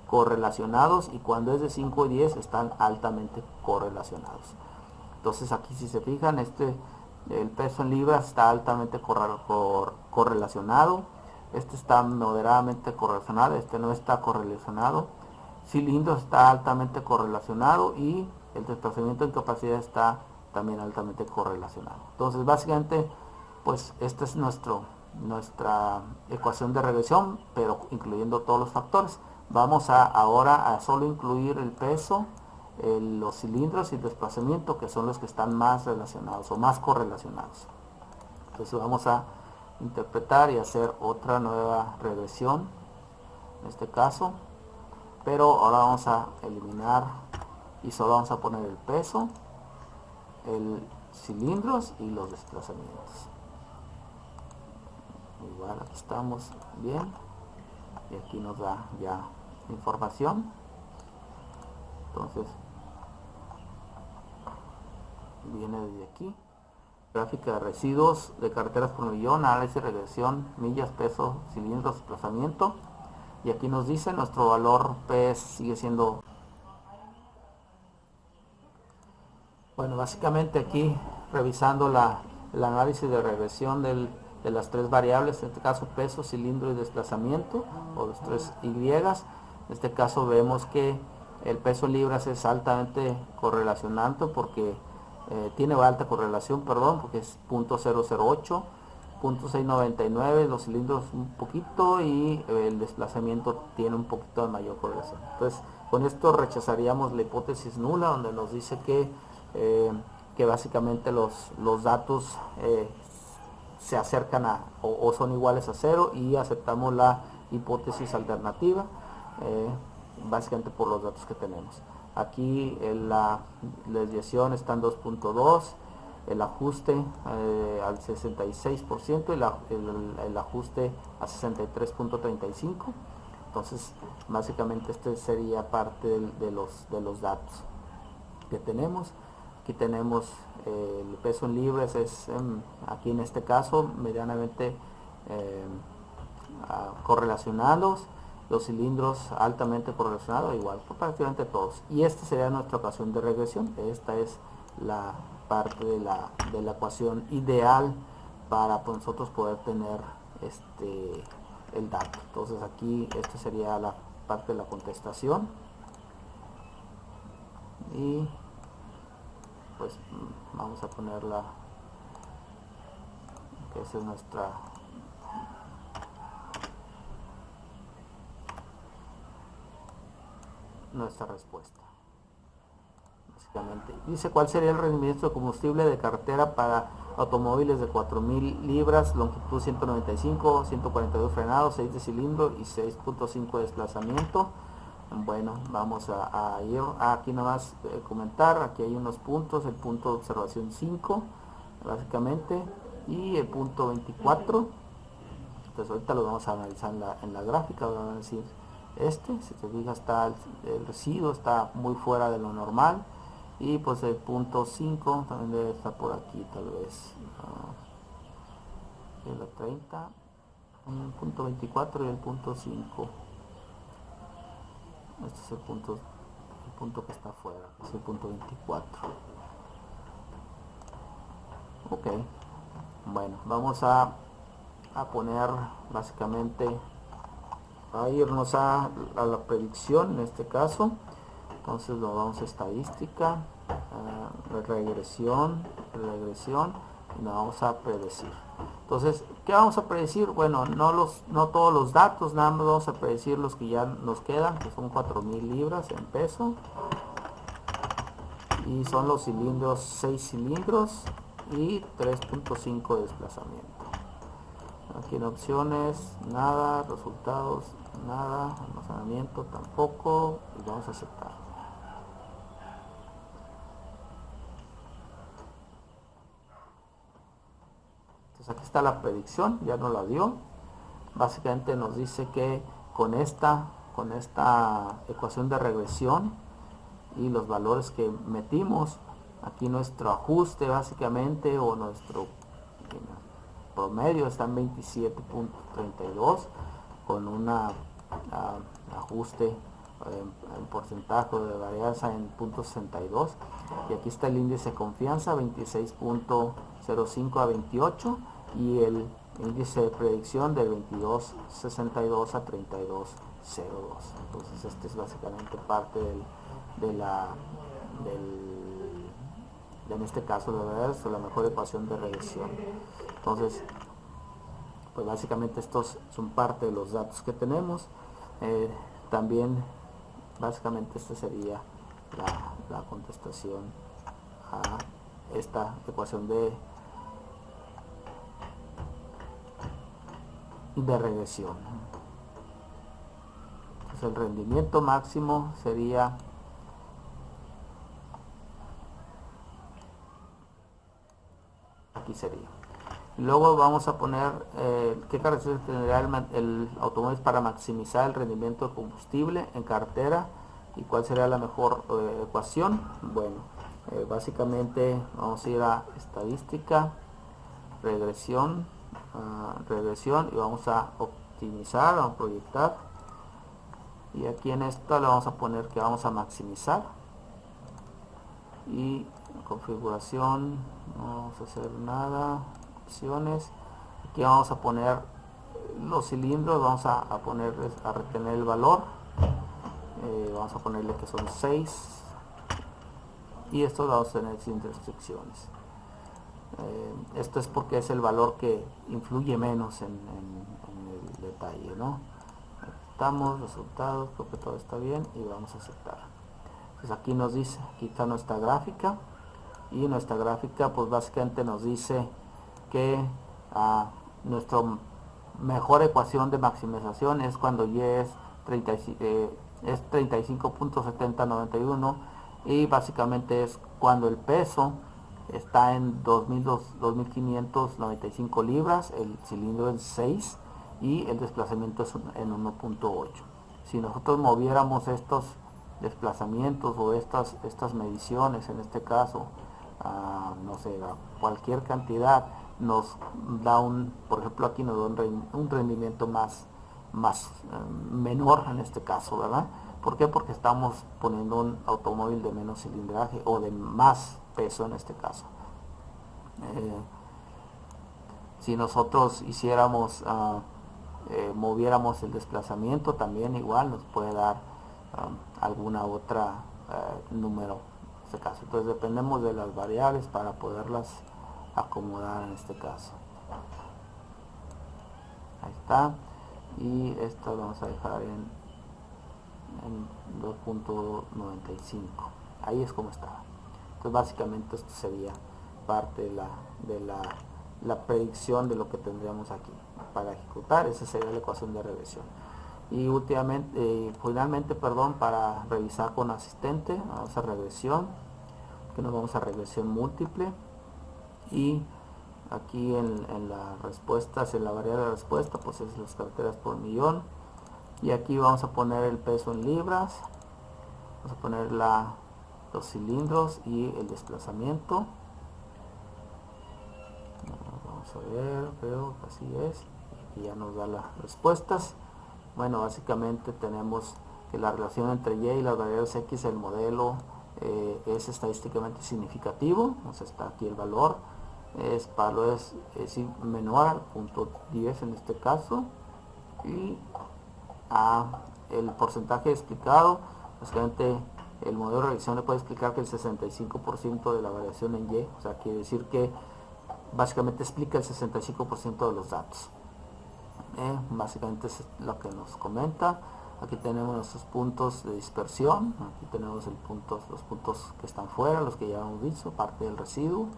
correlacionados, y cuando es de 5 a 10 están altamente correlacionados. Entonces aquí, si se fijan, el peso en libras está altamente correlacionado, este está moderadamente correlacionado, este no está correlacionado. Cilindro está altamente correlacionado y el desplazamiento en capacidad está también altamente correlacionado. Entonces básicamente pues esta es nuestra ecuación de regresión, pero incluyendo todos los factores. Vamos ahora a solo incluir el peso, los cilindros y el desplazamiento, que son los que están más relacionados o más correlacionados. Entonces vamos a interpretar y hacer otra nueva regresión en este caso, pero ahora vamos a eliminar y solo vamos a poner el peso, el cilindros y los desplazamientos. Igual aquí estamos bien. y aquí nos da ya información. Entonces viene desde aquí, gráfica de residuos de carreteras por millón, análisis, regresión, millas, peso, cilindros, desplazamiento, y aquí nos dice nuestro valor P sigue siendo, bueno, básicamente aquí revisando el análisis de regresión de las tres variables, en este caso peso, cilindro y desplazamiento, o los tres Y. En este caso vemos que el peso en libras es altamente correlacionante porque tiene alta correlación, perdón, porque es 0.008, 0.699, los cilindros un poquito y el desplazamiento tiene un poquito de mayor correlación. Entonces, con esto rechazaríamos la hipótesis nula, donde nos dice que básicamente los datos se acercan o son iguales a cero, y aceptamos la hipótesis alternativa, básicamente por los datos que tenemos. Aquí la desviación está en 2.2, el ajuste al 66% y el ajuste a 63.35. Entonces básicamente este sería parte de los datos que tenemos. Aquí tenemos el peso en libras, aquí en este caso medianamente correlacionados, los cilindros altamente correlacionados, igual por prácticamente todos, y esta sería nuestra ecuación de regresión. Esta es la parte de la ecuación ideal para nosotros poder tener el dato. Entonces aquí esta sería la parte de la contestación, y pues vamos a ponerla, que esa es nuestra respuesta. Básicamente dice: ¿cuál sería el rendimiento de combustible de carretera para automóviles de 4000 libras, longitud 195, 142 frenados, 6 de cilindro y 6.5 de desplazamiento? Bueno, vamos a ir aquí nomás comentar. Aquí hay unos puntos: el punto de observación 5 básicamente, y el punto 24. Entonces ahorita lo vamos a analizar en la gráfica. Vamos a decir, si te fijas, está el residuo está muy fuera de lo normal, y pues el punto 5 también debe estar por aquí, tal vez el 30, el punto 24 y el punto 5. Este es el punto que está afuera, es el punto 24. Ok, bueno, vamos a poner básicamente, a irnos a la predicción en este caso. Entonces lo vamos a estadística, regresión, y nos vamos a predecir. Entonces, ¿qué vamos a predecir? Bueno, no todos los datos, nada más vamos a predecir los que ya nos quedan, que son 4000 libras en peso, y son los cilindros, 6 cilindros y 3.5 de desplazamiento. Aquí en opciones, nada, resultados, nada, almacenamiento tampoco, y vamos a aceptar. Entonces aquí está la predicción, ya nos la dio. Básicamente nos dice que con esta ecuación de regresión y los valores que metimos, aquí nuestro ajuste básicamente, o nuestro promedio, está en 27.32, con una ajuste en porcentaje de varianza en 0.62, y aquí está el índice de confianza 26.05 a 28, y el índice de predicción de 22.62 a 32.02. Entonces este es básicamente parte en este caso de verdad es la mejor ecuación de regresión. Entonces pues básicamente estos son parte de los datos que tenemos. También básicamente esta sería la contestación a esta ecuación de regresión. Entonces el rendimiento máximo sería aquí sería. Luego vamos a poner qué características tendrá el automóvil para maximizar el rendimiento de combustible en carretera y cuál sería la mejor ecuación. Bueno, básicamente vamos a ir a estadística, regresión, regresión, y vamos a optimizar, vamos a proyectar, y aquí en esta le vamos a poner que vamos a maximizar, y configuración no vamos a hacer nada, opciones, aquí vamos a poner los cilindros, vamos a poner a retener el valor, vamos a ponerle que son 6, y esto lo vamos a tener sin restricciones. Esto es porque es el valor que influye menos en el detalle, ¿no? Aceptamos resultados, creo que todo está bien y vamos a aceptar. Pues aquí nos dice, aquí está nuestra gráfica, y nuestra gráfica pues básicamente nos dice que nuestra mejor ecuación de maximización es cuando Y es 35.7091, y básicamente es cuando el peso está en 2.595 libras, el cilindro en 6 y el desplazamiento es en 1.8. Si nosotros moviéramos estos desplazamientos o estas mediciones, en este caso, no sé, cualquier cantidad, nos da por ejemplo aquí nos da un rendimiento menor en este caso, ¿verdad? ¿Por qué? Porque estamos poniendo un automóvil de menos cilindraje o de más peso en este caso. Si nosotros hiciéramos, moviéramos el desplazamiento, también igual nos puede dar alguna otra número en este caso. Entonces dependemos de las variables para poderlas acomodar en este caso. Ahí está, y esto lo vamos a dejar en 2.95. ahí es como está. Entonces básicamente esto sería parte de la predicción de lo que tendríamos aquí para ejecutar. Esa sería la ecuación de regresión. Y finalmente, para revisar con asistente, vamos a regresión, que nos vamos a regresión múltiple, y aquí en las respuestas, en la variable de respuesta, pues es las carreteras por millón, y aquí vamos a poner el peso en libras, vamos a poner los cilindros y el desplazamiento. Vamos a ver, creo que así es, y ya nos da las respuestas. Bueno, básicamente tenemos que la relación entre Y y las variables X del modelo es estadísticamente significativo, o sea, está aquí el valor, es menor al punto 10 en este caso, y el porcentaje explicado, básicamente el modelo de regresión le puede explicar que el 65% de la variación en Y, o sea, quiere decir que básicamente explica el 65% de los datos. Básicamente es lo que nos comenta. Aquí tenemos nuestros puntos de dispersión, aquí tenemos los puntos que están fuera, los que ya hemos visto, parte del residuo.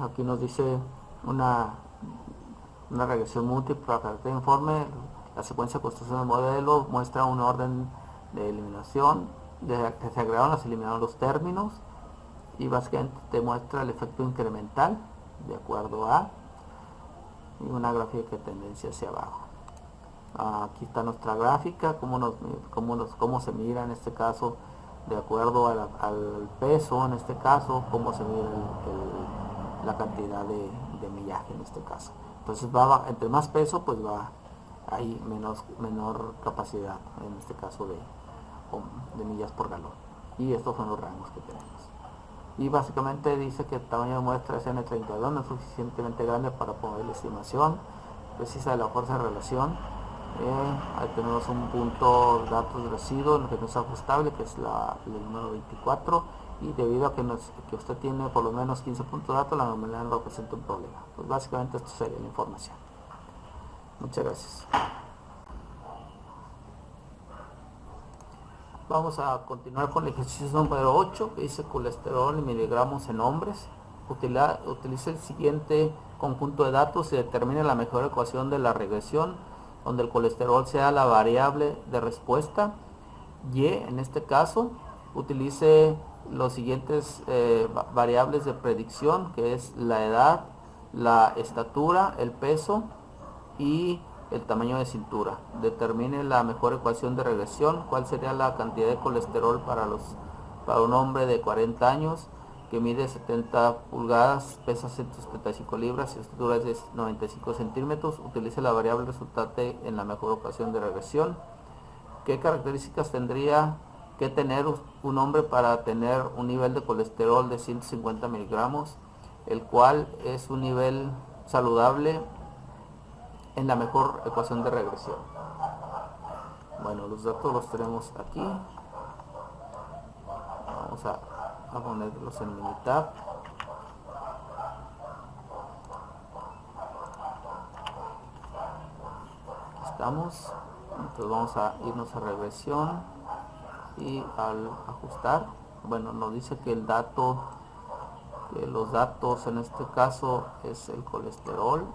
Aquí nos dice una regresión múltiple para caracterizar informe. La secuencia de construcción del modelo muestra un orden de eliminación, que se agregaron, se eliminaron los términos, y básicamente te muestra el efecto incremental de acuerdo a, y una gráfica de tendencia hacia abajo. Aquí está nuestra gráfica, cómo se mira en este caso de acuerdo al peso, en este caso cómo se mira la cantidad de millaje en este caso. Entonces entre más peso, pues va hay menor capacidad, en este caso de millas por galón, y estos son los rangos que tenemos. Y básicamente dice que el tamaño de muestra SN32 no es suficientemente grande para poner la estimación precisa de la fuerza de relación. Ahí tenemos un punto de datos de residuo en el que no es ajustable, que es el número 24, y debido a que usted tiene por lo menos 15 puntos de datos, la normalidad no representa un problema. Pues básicamente esto sería la información. Muchas gracias. Vamos a continuar con el ejercicio número 8, que dice colesterol en miligramos en hombres. Utiliza el siguiente conjunto de datos y determine la mejor ecuación de la regresión, donde el colesterol sea la variable de respuesta. Y en este caso, utilice los siguientes variables de predicción, que es la edad, la estatura, el peso y el tamaño de cintura. Determine la mejor ecuación de regresión. ¿Cuál sería la cantidad de colesterol para un hombre de 40 años que mide 70 pulgadas, pesa 175 libras y estatura es de 95 centímetros? Utilice la variable resultante en la mejor ecuación de regresión. ¿Qué características tendría que tener un hombre para tener un nivel de colesterol de 150 miligramos, el cual es un nivel saludable en la mejor ecuación de regresión? Bueno, los datos los tenemos aquí. Vamos a ponerlos en Minitab. Estamos. Entonces vamos a irnos a regresión y al ajustar, bueno, nos dice que el dato, que los datos en este caso es el colesterol,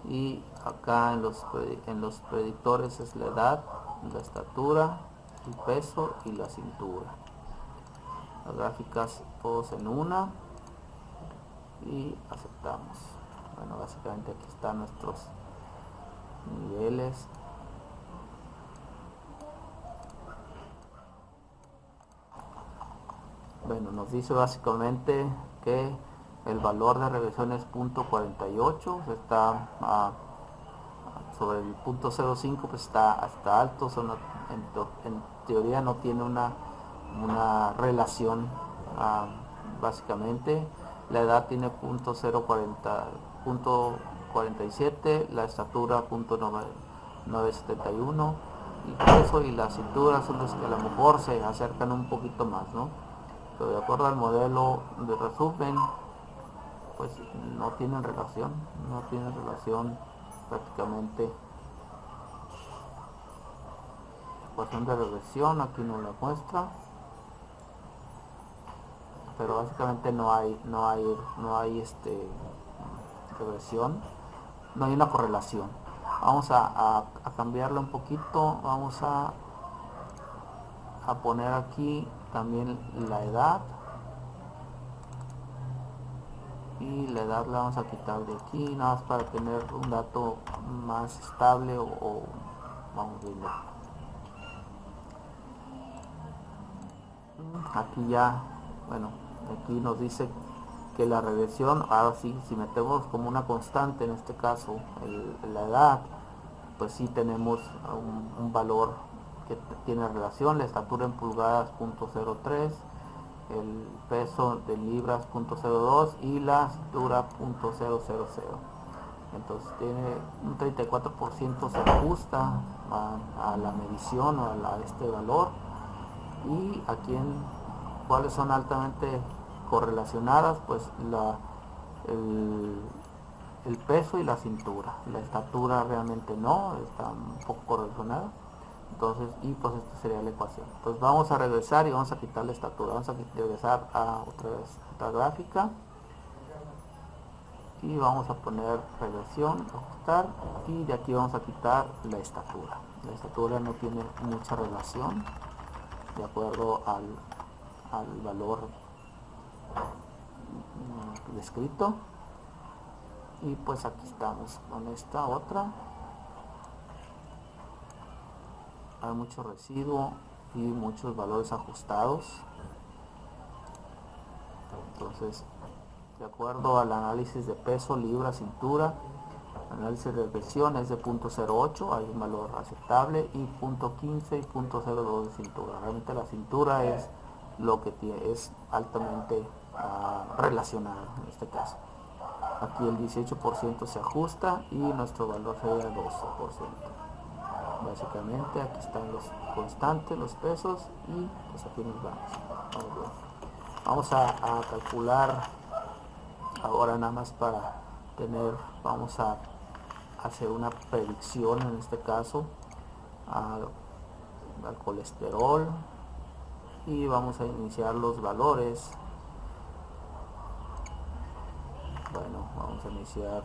y acá en los predictores es la edad, la estatura, el peso y la cintura. Las gráficas todos en una y aceptamos. Bueno, básicamente aquí están nuestros niveles. Bueno, nos dice básicamente que el valor de regresión es .48, está sobre el .05, pues está alto, en teoría no tiene una relación. Básicamente la edad tiene .47, la estatura .971, el peso y la cintura son los que a lo mejor se acercan un poquito más, ¿no? Pero de acuerdo al modelo de resumen, pues no tienen relación prácticamente. Ecuación de regresión aquí no la muestra, pero básicamente no hay regresión, no hay una correlación. Vamos a cambiarla un poquito. Vamos a poner aquí también la edad, y la edad la vamos a quitar de aquí, nada más para tener un dato más estable, o vamos a verlo. Aquí ya, bueno, aquí nos dice que la regresión, ahora sí, si metemos como una constante, en este caso la edad, pues sí tenemos un valor que tiene relación. La estatura en pulgadas .03, el peso de libras .02 y la cintura .000. Entonces tiene un 34% se ajusta a la medición o a este valor. Y aquí cuáles son altamente correlacionadas, pues el peso y la cintura. La estatura realmente no, está un poco correlacionada. Entonces, y pues esta sería la ecuación. Entonces vamos a regresar y vamos a quitar la estatura. Vamos a regresar a otra gráfica y vamos a poner regresión, ajustar, y de aquí vamos a quitar la estatura. La estatura no tiene mucha relación de acuerdo al valor descrito. Y pues aquí estamos con esta otra. Hay mucho residuo y muchos valores ajustados. Entonces, de acuerdo al análisis de peso, libra, cintura, el análisis de regresión es de .08, hay un valor aceptable, y .15 y .02 de cintura. Realmente la cintura es lo que es altamente relacionado en este caso. Aquí el 18% se ajusta y nuestro valor sería 12%. Básicamente aquí están los constantes, los pesos, y pues aquí nos vamos. Vamos a calcular ahora, nada más para tener, vamos a hacer una predicción en este caso al colesterol, y vamos a iniciar los valores. Bueno, vamos a iniciar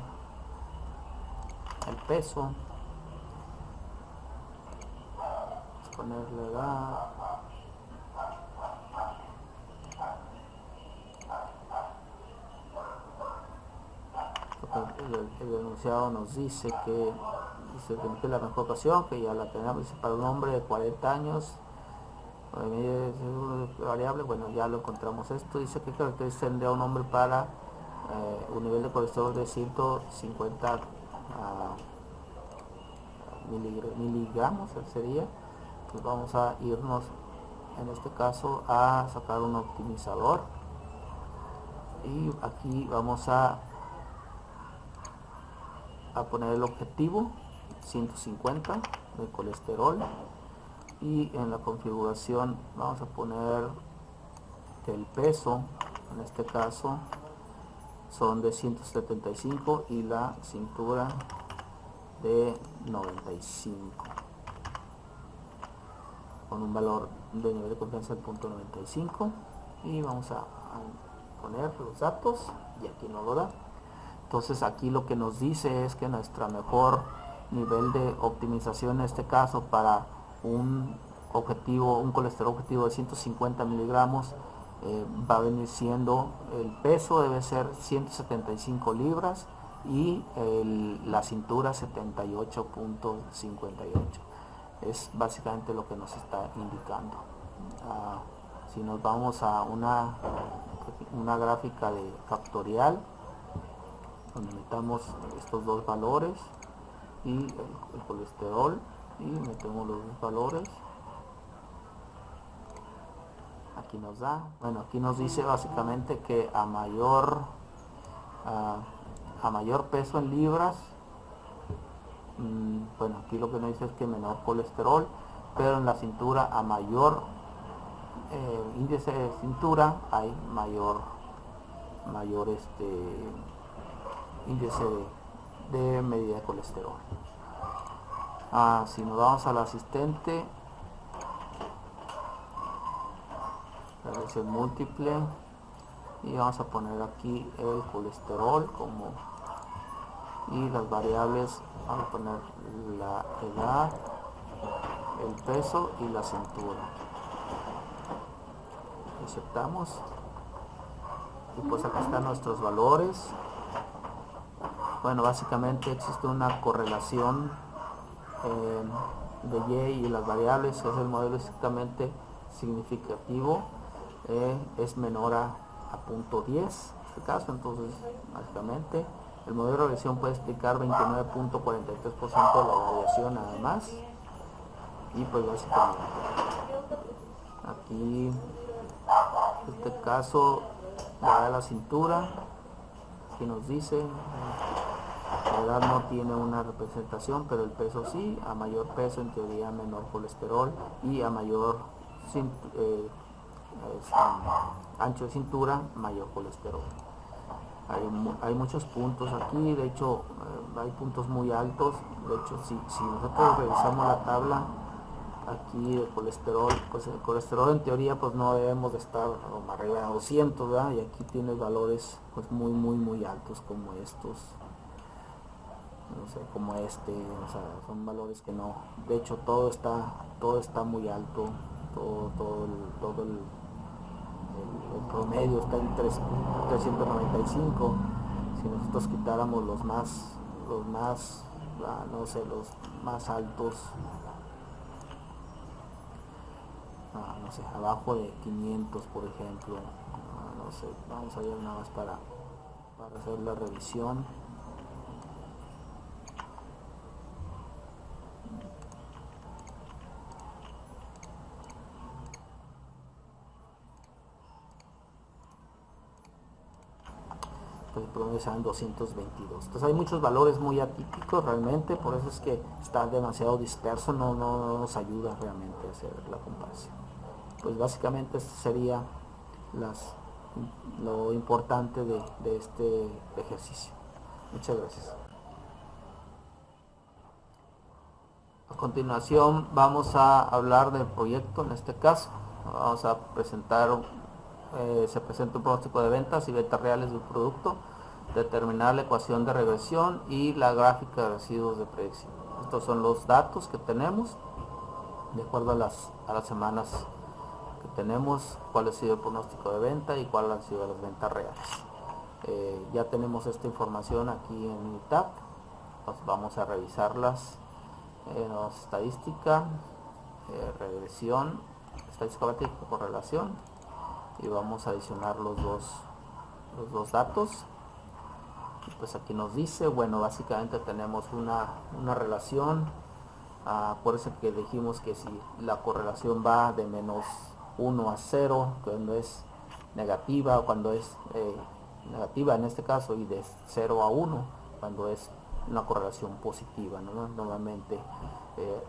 el peso, vamos a ponerle edad, enunciado nos dice que es la mejor ocasión, que ya la tenemos. Dice, para un hombre de 40 años, variable, bueno, ya lo encontramos. Esto dice que características tendría un hombre para un nivel de colesterol de 150 miligramos sería. Pues vamos a irnos en este caso a sacar un optimizador, y aquí vamos a poner el objetivo 150 de colesterol, y en la configuración vamos a poner que el peso en este caso son de 175 y la cintura de 95, con un valor de nivel de confianza del punto 95, y vamos a poner los datos, y aquí nos lo da. Entonces aquí lo que nos dice es que nuestra mejor nivel de optimización en este caso para un colesterol objetivo de 150 miligramos va a venir siendo, el peso debe ser 175 libras y la cintura 78.58. Es básicamente lo que nos está indicando. Si nos vamos a una gráfica de factorial, donde metamos estos dos valores y el colesterol, y metemos los dos valores, aquí nos da, bueno, aquí nos dice básicamente que a mayor peso en libras, bueno, aquí lo que nos dice es que menor colesterol, pero en la cintura a mayor índice de cintura hay mayor índice de medida de colesterol. Si nos vamos al asistente, la versión múltiple, y vamos a poner aquí el colesterol y las variables, vamos a poner la edad, el peso y la cintura. Aceptamos, y pues acá están nuestros valores. Bueno, básicamente existe una correlación de Y y las variables, es el modelo estrictamente significativo, es menor a punto 10 en este caso. Entonces básicamente el modelo de regresión puede explicar 29.43% de la variación nada más, y pues básicamente aquí en este caso la cintura, que nos dice la edad no tiene una representación, pero el peso sí. A mayor peso en teoría menor colesterol, y a mayor ancho de cintura mayor colesterol. Hay muchos puntos aquí, de hecho hay puntos muy altos. De hecho, si nosotros revisamos la tabla aquí de colesterol, pues el colesterol en teoría pues no debemos de estar arriba de 200, ¿verdad? Y aquí tiene valores pues muy altos, como estos, no sé, como o sea, son valores que no, de hecho todo está muy alto, todo el promedio está en 395. Si nosotros quitáramos los más no sé, los más altos, no sé, abajo de 500 por ejemplo, no sé, vamos a ver nada más para hacer la revisión. Pues el promedio sean 222. Entonces hay muchos valores muy atípicos realmente, por eso es que está demasiado disperso, no nos ayuda realmente a hacer la comparación. Pues básicamente esto sería lo importante de este ejercicio. Muchas gracias. A continuación vamos a hablar del proyecto. En este caso vamos a presentar, se presenta un pronóstico de ventas y ventas reales del producto, determinar la ecuación de regresión y la gráfica de residuos de predicción. Estos son los datos que tenemos de acuerdo a las semanas que tenemos, cuál ha sido el pronóstico de venta y cuáles han sido las ventas reales. Ya tenemos esta información aquí en mi tab, pues vamos a revisarlas. Estadística, regresión, estadística básica, correlación, y vamos a adicionar los dos datos. Pues aquí nos dice, bueno, básicamente tenemos una relación. Acuérdense que dijimos que si la correlación va de -1 a 0, cuando es negativa, cuando es negativa en este caso, y de 0 a 1 cuando es una correlación positiva, ¿no? Normalmente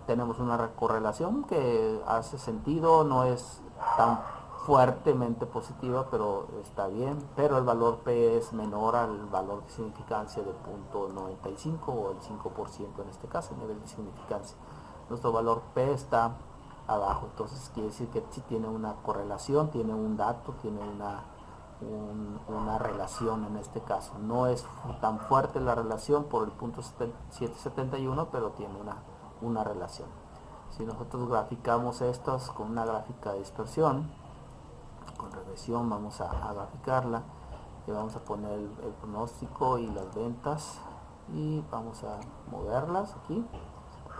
tenemos una correlación que hace sentido, no es tan fuertemente positiva, pero está bien, pero el valor P es menor al valor de significancia de 0.95 o el 5% en este caso, el nivel de significancia. Nuestro valor P está abajo, entonces quiere decir que sí tiene una correlación, tiene un dato, tiene una relación en este caso. No es tan fuerte la relación por el punto 771, pero tiene una relación. Si nosotros graficamos estas con una gráfica de dispersión, con regresión, vamos a graficarla y vamos a poner el pronóstico y las ventas y vamos a moverlas aquí.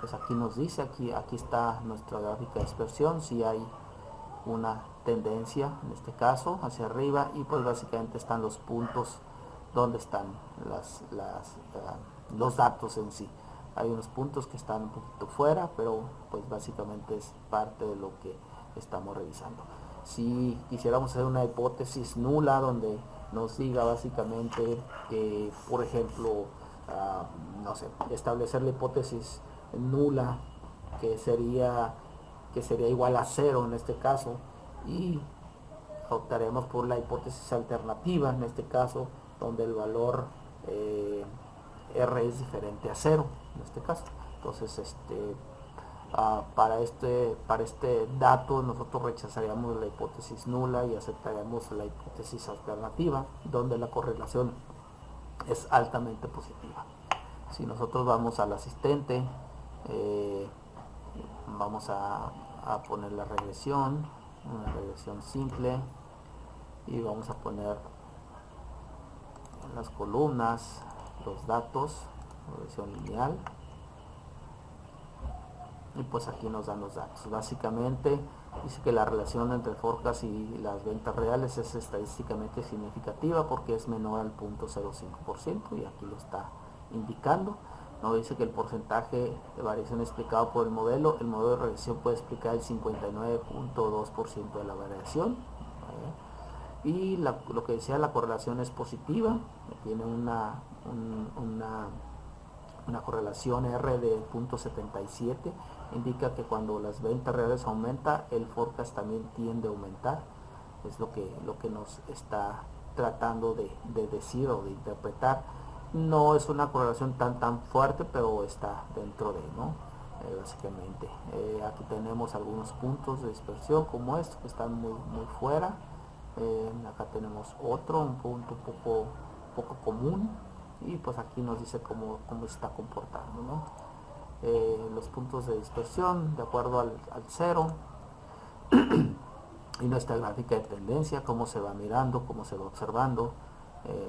Pues aquí nos dice, aquí está nuestra gráfica de dispersión, si hay una tendencia en este caso hacia arriba, y pues básicamente están los puntos donde están los datos en sí. Hay unos puntos que están un poquito fuera, pero pues básicamente es parte de lo que estamos revisando. Si quisiéramos hacer una hipótesis nula donde nos diga básicamente que, por ejemplo, no sé, establecer la hipótesis nula que sería igual a 0 en este caso, y optaremos por la hipótesis alternativa en este caso, donde el valor R es diferente a 0 en este caso. Entonces para este dato nosotros rechazaríamos la hipótesis nula y aceptaríamos la hipótesis alternativa, donde la correlación es altamente positiva. Si nosotros vamos al asistente, vamos a poner la regresión, una regresión simple, y vamos a poner en las columnas los datos, regresión lineal, y pues aquí nos dan los datos. Básicamente dice que la relación entre el forecast y las ventas reales es estadísticamente significativa porque es menor al 0.05%, y aquí lo está indicando. Nos dice que el porcentaje de variación explicado por el modelo de regresión puede explicar el 59.2% de la variación, y lo que decía, la correlación es positiva, tiene una correlación R de 0.77, indica que cuando las ventas reales aumentan, el forecast también tiende a aumentar. Es lo que nos está tratando de decir o de interpretar. No es una correlación tan fuerte, pero está dentro de, ¿no? Básicamente aquí tenemos algunos puntos de dispersión como estos que están muy fuera. Acá tenemos un punto poco común, y pues aquí nos dice cómo se está comportando, ¿no? Los puntos de dispersión de acuerdo al 0 y nuestra gráfica de tendencia, cómo se va mirando, cómo se va observando,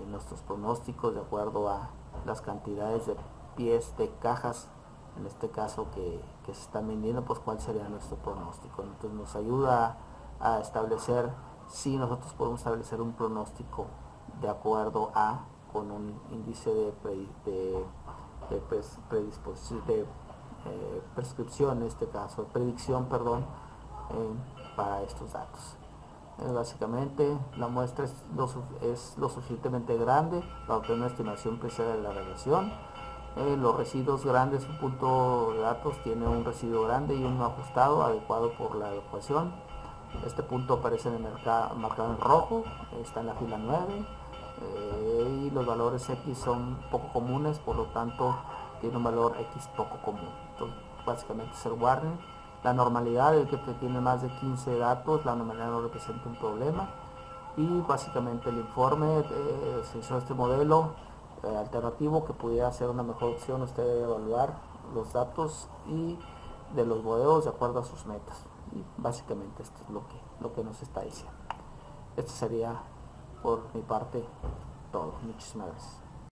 nuestros pronósticos de acuerdo a las cantidades de pies de cajas, en este caso que se están vendiendo, pues cuál sería nuestro pronóstico. Entonces nos ayuda a establecer si nosotros podemos establecer un pronóstico de acuerdo con un índice de prescripción, en este caso predicción, perdón, para estos datos. Básicamente la muestra es lo suficientemente grande para obtener una estimación precisa de la relación. Los residuos grandes, un punto de datos tiene un residuo grande y uno ajustado adecuado por la ecuación. Este punto aparece en el marcado en rojo, está en la fila 9, y los valores X son poco comunes, por lo tanto tiene un valor X poco común. Entonces básicamente es el warning. La normalidad, el que tiene más de 15 datos, la normalidad no representa un problema. Y básicamente el informe se hizo este modelo alternativo que pudiera ser una mejor opción. Usted debe evaluar los datos y de los modelos de acuerdo a sus metas. Y básicamente esto es lo que nos está diciendo. Esto sería por mi parte todo. Muchísimas gracias.